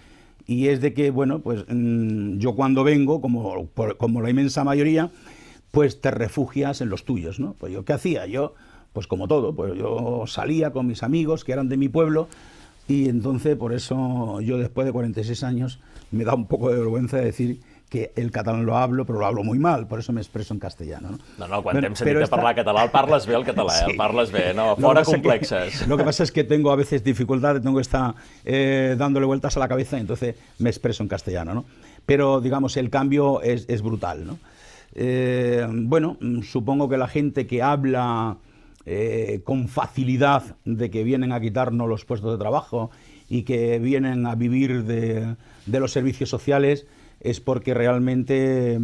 Y es de que, bueno, pues yo cuando vengo, como la inmensa mayoría, pues te refugias en los tuyos, ¿no? Pues yo, ¿qué hacía? Yo, pues como todo, pues yo salía con mis amigos que eran de mi pueblo, y entonces por eso yo después de 46 años me da un poco de vergüenza de decir que el catalán lo hablo, pero lo hablo muy mal, por eso me expreso en castellano. No, quan t'hem sentit de parlar català, el parles bé, el català, sí. El parles bé, no? Fora complexes. Lo que pasa es que tengo a veces dificultades, tengo que estar dándole vueltas a la cabeza, y entonces me expreso en castellano, ¿no? Pero, digamos, el cambio es brutal, ¿no? Bueno, supongo que la gente que habla con facilidad de que vienen a quitarnos los puestos de trabajo y que vienen a vivir de los servicios sociales, es porque realmente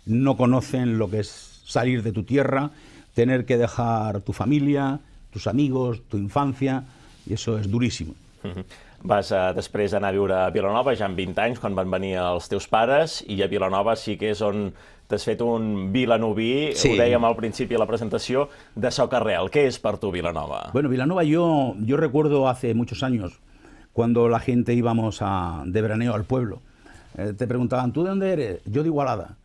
no conocen lo que es salir de tu tierra, tener que dejar tu familia, tus amigos, tu infancia, i això és duríssim. Vas després anar a viure a Vilanova, ja amb 20 anys, quan van venir els teus pares, i a Vilanova sí que és on t'has fet un vilanoví, sí. Ho dèiem al principi de la presentació, de soc arrel. ¿Qué es per tu Vilanova? Bueno, Vilanova yo recuerdo hace muchos años, cuando la gente íbamos de veraneo al pueblo, te preguntaban, ¿tú de dónde eres? Yo de Igualada.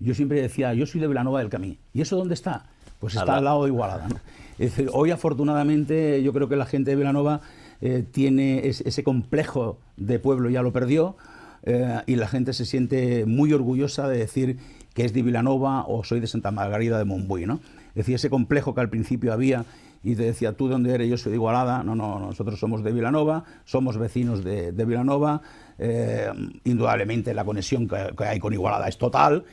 Yo siempre decía, yo soy de Vilanova del Camí. ¿Y eso dónde está? Pues está al lado de Igualada, ¿no? Es decir, hoy afortunadamente yo creo que la gente de Vilanova tiene ese complejo de pueblo, ya lo perdió, y la gente se siente muy orgullosa de decir que es de Vilanova o soy de Santa Margarida de Montbui, ¿no? Es decir, ese complejo que al principio había y te decía, ¿tú de dónde eres? Yo soy de Igualada. No, nosotros somos de Vilanova, somos vecinos de Vilanova. Indudablemente la conexión que hay con Igualada es total,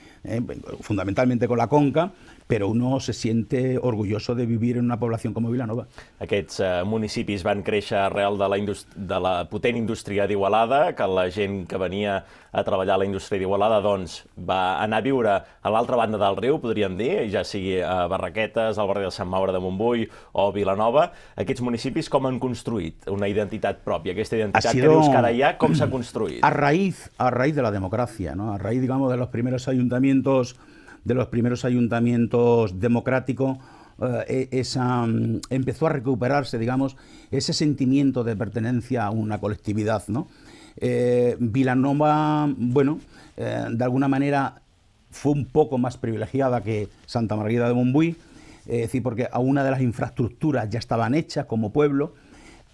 fundamentalmente con la Conca, però uno se siente orgulloso de vivir en una població com Vilanova. Aquests municipis van créixer arrel de la potent indústria d'Igualada, que la gent que venia a treballar a la indústria d'Igualada doncs, va anar a viure a l'altra banda del riu, podríem dir, ja sigui a Barraquetes, al barri de Sant Maure de Montbui o Vilanova. Aquests municipis com han construït una identitat pròpia? Aquesta identitat que dius que ara hi ha, com s'ha construït? A raíz de la democracia, ¿no? A raíz, digamos, de los primeros ayuntamientos democráticos, empezó a recuperarse, digamos, ese sentimiento de pertenencia a una colectividad, ¿no? Vilanova, bueno, de alguna manera fue un poco más privilegiada que Santa Margarida de Montbui, es decir, porque algunas de las infraestructuras ya estaban hechas como pueblo,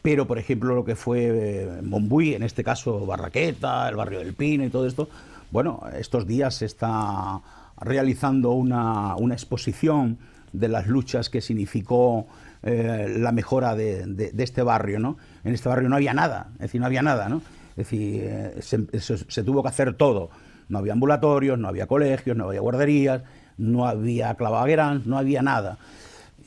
pero, por ejemplo, lo que fue Montbui, en este caso Barraqueta, el barrio del Pino y todo esto, bueno, estos días se está realizando una exposición de las luchas que significó la mejora de este barrio, ¿no? En este barrio no había nada, es decir, no había nada, ¿no? Es decir, se tuvo que hacer todo. No había ambulatorios, no había colegios, no había guarderías, no había clavegueras, no había nada.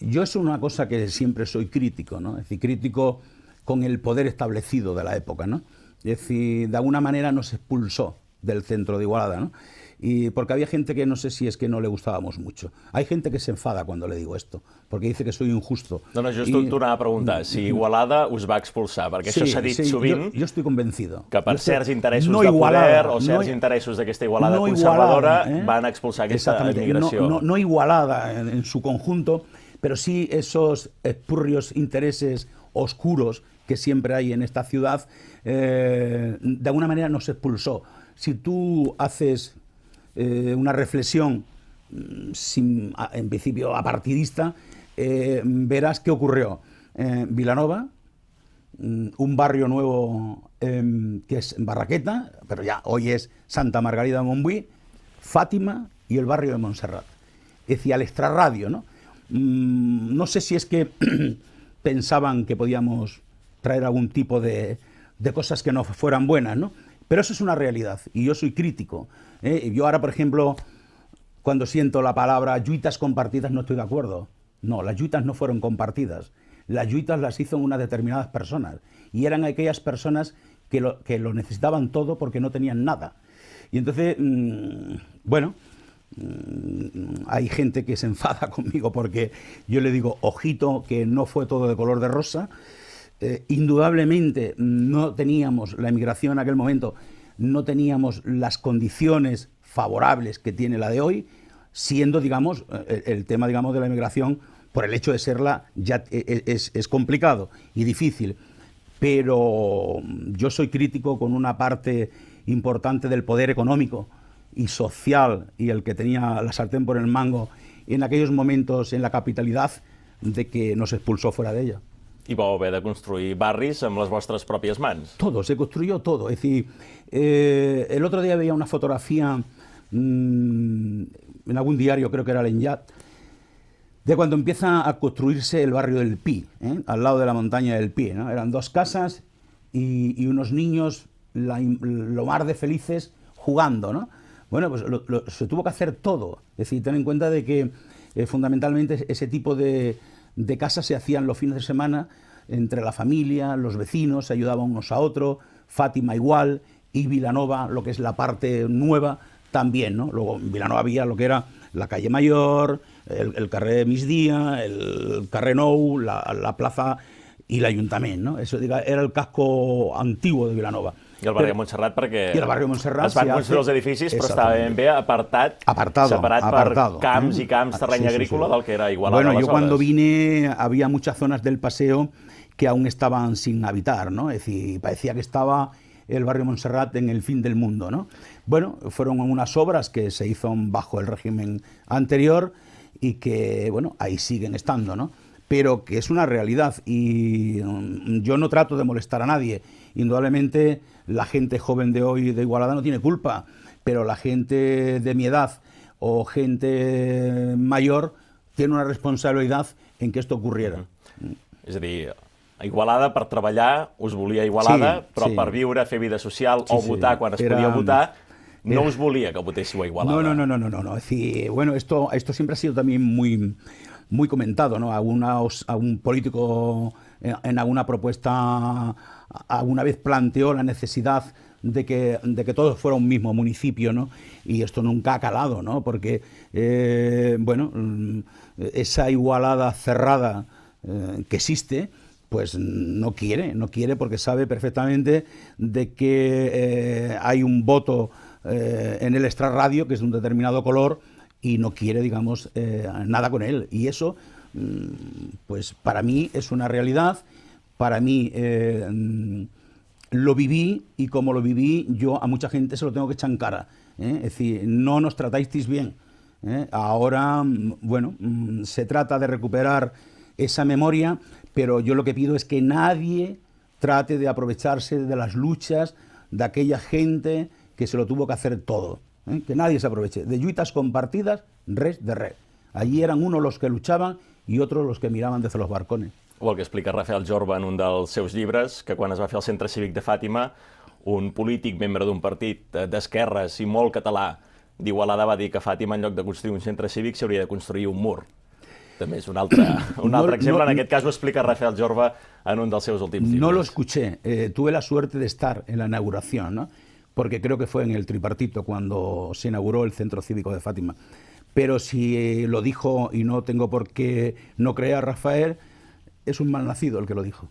Yo es una cosa que siempre soy crítico, ¿no? Es decir, crítico con el poder establecido de la época, ¿no? Es decir, de alguna manera nos expulsó del centro de Igualada, ¿no? Y porque había gente que no sé si es que no le gustábamos mucho. Hay gente que se enfada cuando le digo esto, porque dice que soy injusto. No, just t'ho anava a preguntar, si Igualada us va expulsar, perquè això s'ha dit sovint... Jo estic convencido. Que per certs interessos de poder o certs interessos d'aquesta Igualada conservadora van expulsar aquesta migració. No Igualada en su conjunto, pero sí esos espurrios intereses oscuros que siempre hay en esta ciudad, de alguna manera nos expulsó. Si tú haces una reflexión en principio apartidista, verás qué ocurrió. Vilanova, un barrio nuevo que es Barraqueta, pero ya hoy es Santa Margarida de Montbui, Fátima y el barrio de Montserrat. Es decir, al extrarradio, ¿no? No sé si es que pensaban que podíamos traer algún tipo de cosas que no fueran buenas, ¿no? Pero eso es una realidad y yo soy crítico. Yo ahora, por ejemplo, cuando siento la palabra lluitas compartidas no estoy de acuerdo. No, las lluitas no fueron compartidas. Las lluitas las hizo unas determinadas personas y eran aquellas personas que lo necesitaban todo porque no tenían nada. Y entonces, bueno, hay gente que se enfada conmigo porque yo le digo, ojito, que no fue todo de color de rosa. Indudablemente no teníamos la emigración en aquel momento, no teníamos las condiciones favorables que tiene la de hoy. siendo, digamos, el tema, digamos, de la inmigración, por el hecho de serla, ya es complicado y difícil. Pero yo soy crítico con una parte importante del poder económico y social y el que tenía la sartén por el mango en aquellos momentos en la capitalidad, de que nos expulsó fuera de ella. I vau haver de construir barris amb les vostres pròpies mans. Todo, se construyó todo. Es decir, el otro día veía una fotografía en algún diario, creo que era el Enyat, de cuando empieza a construirse el barrio del Pi, al lado de la montaña del Pi, ¿no? Eran 2 casas y unos niños lo más de felices jugando, ¿no? Bueno, pues se tuvo que hacer todo. Es decir, ten en cuenta de que fundamentalmente ese tipo de casas se hacían los fines de semana entre la familia, los vecinos, se ayudaban unos a otros, Fátima igual, y Vilanova, lo que es la parte nueva, también, ¿no? Luego en Vilanova había lo que era la calle Mayor, el carrer Migdia, el carrer Nou, la plaza y l'Ajuntament, no? Eso era el casco antiguo de Vilanova. I el barri de Montserrat, perquè I el barri de Montserrat es van construir els edificis, però estava ben bé separat per camps i camps, terreny agrícola del que era Igualada. Bueno, yo cuando vine había muchas zonas del paseo que aún estaban sin habitar, ¿no? Es decir, parecía que estaba el barrio Montserrat en el fin del mundo, ¿no? Bueno, fueron unas obras que se hizo bajo el régimen anterior y que, bueno, ahí siguen estando, ¿no? Pero que es una realidad y yo no trato de molestar a nadie. Indudablemente la gente joven de hoy de Igualada no tiene culpa, pero la gente de mi edad o gente mayor tiene una responsabilidad en que esto ocurriera. És a dir, a Igualada per treballar us volia Igualada, però per viure, fer vida social o votar quan es podia votar, no us volia que votéssiu a Igualada. No. Es decir, bueno, esto siempre ha sido también muy comentado, ¿no? A un político en alguna propuesta alguna vez planteó la necesidad de que todo fuera un mismo municipio, ¿no? Y esto nunca ha calado, ¿no? Porque, bueno, esa Igualada cerrada que existe, pues no quiere porque sabe perfectamente de que hay un voto en el extrarradio que es de un determinado color y no quiere, digamos, nada con él. Y eso, pues para mí es una realidad, para mí lo viví y como lo viví yo a mucha gente se lo tengo que echar en cara. Es decir, no nos tratáis bien. Ahora, bueno, se trata de recuperar esa memoria, pero yo lo que pido es que nadie trate de aprovecharse de las luchas de aquella gente que se lo tuvo que hacer todo. Que nadie se aproveche. De lluitas compartidas, res de res. Allí eran unos los que luchaban y otros los que miraven des de los balcones. O el que explica Rafael Jorba en un dels seus llibres, que quan es va fer el Centre Cívic de Fàtima, un polític, membre d'un partit d'esquerres i molt català d'Igualada va dir que Fàtima, en lloc de construir un centre cívic, s'hauria de construir un mur. També és un altre exemple. En aquest cas ho explica Rafael Jorba en un dels seus últims llibres. No lo escuché. Tuve la suerte de estar en la inauguración, ¿no? Porque creo que fue en el tripartito cuando se inauguró el Centro Cívico de Fátima. Pero si lo dijo y no tengo por qué no creer a Rafael, és un malnacido el que lo dijo.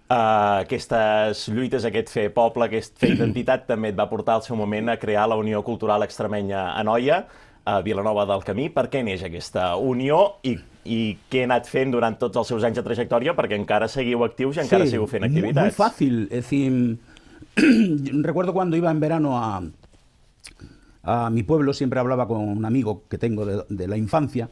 Aquestes lluites, aquest fer poble, aquest fer identitat, també et va portar al seu moment a crear la Unió Cultural Extremenya a Noia, a Vilanova del Camí. Per què neix aquesta unió i què ha anat fent durant tots els seus anys de trajectòria? Perquè encara seguiu actius i encara seguiu fent activitats. Muy fácil, es decir, recuerdo cuando iba en verano a mi pueblo, siempre hablaba con un amigo que tengo de la infancia,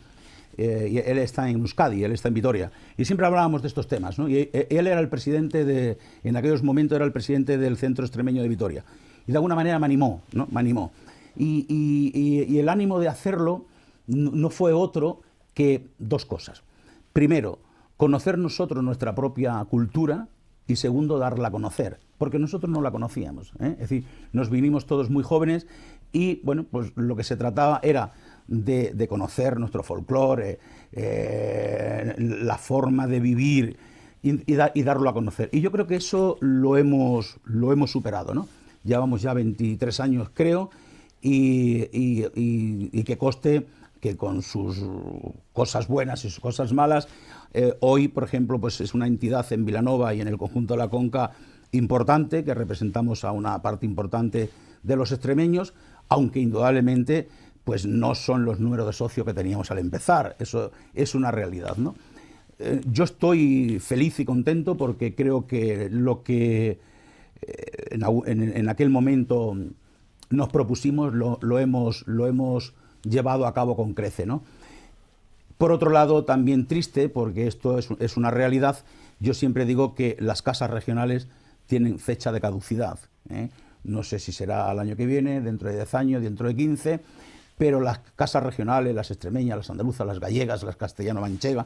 y él está en Euskadi, él está en Vitoria, y siempre hablábamos de estos temas, ¿no? Y él era el presidente en aquellos momentos era el presidente del Centro Extremeño de Vitoria, y de alguna manera me animó, ¿no? Me animó. Y el ánimo de hacerlo no fue otro que 2 cosas. Primero, conocer nosotros nuestra propia cultura, y segundo, darla a conocer, porque nosotros no la conocíamos, ¿eh? Es decir, nos vinimos todos muy jóvenes y, bueno, pues lo que se trataba era de conocer nuestro folclore, la forma de vivir y darlo a conocer. Y yo creo que eso lo hemos superado, ¿no? Llevamos ya 23 años, creo, y que conste que con sus cosas buenas y sus cosas malas, hoy, por ejemplo, pues es una entidad en Vilanova y en el conjunto de la Conca importante, que representamos a una parte importante de los extremeños, aunque indudablemente pues no son los números de socios que teníamos al empezar. Eso es una realidad, ¿no? Yo estoy feliz y contento porque creo que lo que en aquel momento nos propusimos lo hemos llevado a cabo con crece, ¿no? Por otro lado, también triste, porque esto es una realidad. Yo siempre digo que las casas regionales tienen fecha de caducidad, ¿eh? No sé si será al año que viene, dentro de 10 años, dentro de 15, pero las casas regionales, las extremeñas, las andaluzas, las gallegas, las castellano-manchegas,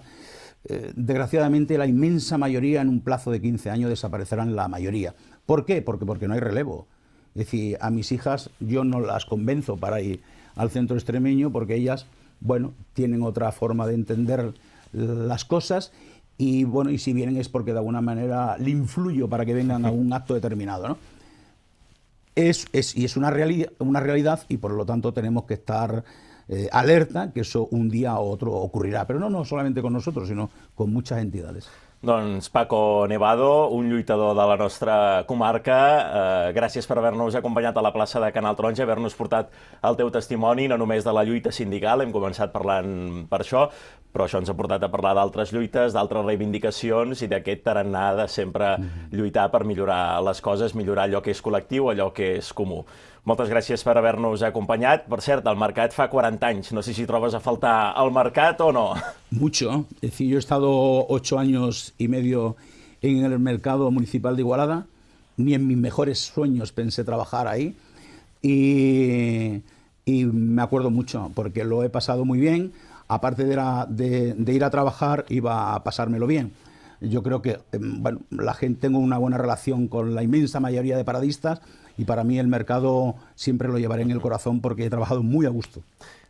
desgraciadamente la inmensa mayoría en un plazo de 15 años desaparecerán la mayoría. ¿Por qué? Porque no hay relevo. Es decir, a mis hijas yo no las convenzo para ir al centro extremeño porque ellas, bueno, tienen otra forma de entender las cosas y, bueno, y si vienen es porque de alguna manera le influyo para que vengan a un acto determinado, ¿no? Y es una realidad y por lo tanto tenemos que estar alerta que eso un día o otro ocurrirá, però no solamente con nosotros, sinó con muchas entidades. Doncs Paco Nevado, un lluitador de la nostra comarca, gràcies per haver-nos acompanyat a la plaça de Canal Taronja, haver-nos portat el teu testimoni, no només de la lluita sindical, hem començat parlant per això, però això ens ha portat a parlar d'altres lluites, d'altres reivindicacions i d'aquest tarannà de sempre lluitar per millorar les coses, millorar allò que és col·lectiu, allò que és comú. Moltes gràcies per haver-nos acompanyat. Per cert, el mercat fa 40 anys. No sé si trobes a faltar el mercat o no. Mucho. Es decir, yo he estado 8 años y medio en el mercado municipal de Igualada. Ni en mis mejores sueños pensé trabajar ahí. Y me acuerdo mucho, porque lo he pasado muy bien. Aparte de ir a trabajar, iba a pasármelo bien. Yo creo que bueno, tengo una buena relación con la inmensa mayoría de paradistas y para mí el mercado siempre lo llevaré en el corazón porque he trabajado muy a gusto.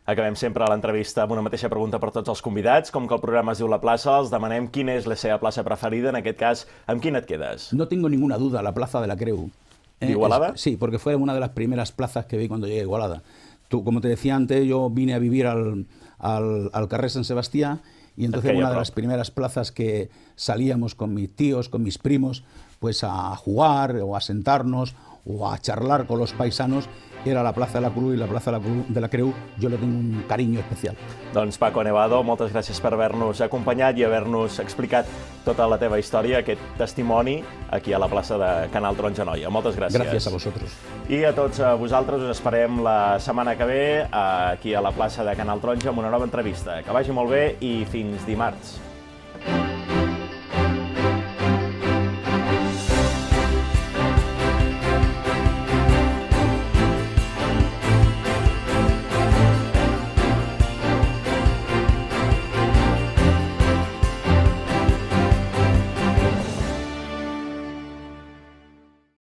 Acabem sempre l'entrevista amb una mateixa pregunta per tots els convidats. Com que el programa es diu La Plaça, els demanem quina és la seva plaça preferida. En aquest cas, amb quina et quedes? No tengo ninguna duda, la Plaza de la Creu. ¿De Igualada? Sí, porque fue una de las primeras plazas que vi cuando llegué a Igualada. Como te decía antes, yo vine a vivir al carrer Sant Sebastià y entonces una de las primeras plazas que salíamos con mis tíos, con mis primos, pues a jugar o a sentarnos o a charlar con los paisanos, era la Plaza de la Creu, y la Plaza de la Creu jo le tengo un cariño especial. Doncs Paco Nevado, moltes gràcies per haver-nos acompanyat i haver-nos explicat tota la teva història, aquest testimoni aquí a la plaça de Canal Taronja Noia. Moltes gràcies. Gràcies a vosaltres. I a tots vosaltres us esperem la setmana que ve aquí a la plaça de Canal Taronja amb una nova entrevista. Que vagi molt bé i fins dimarts.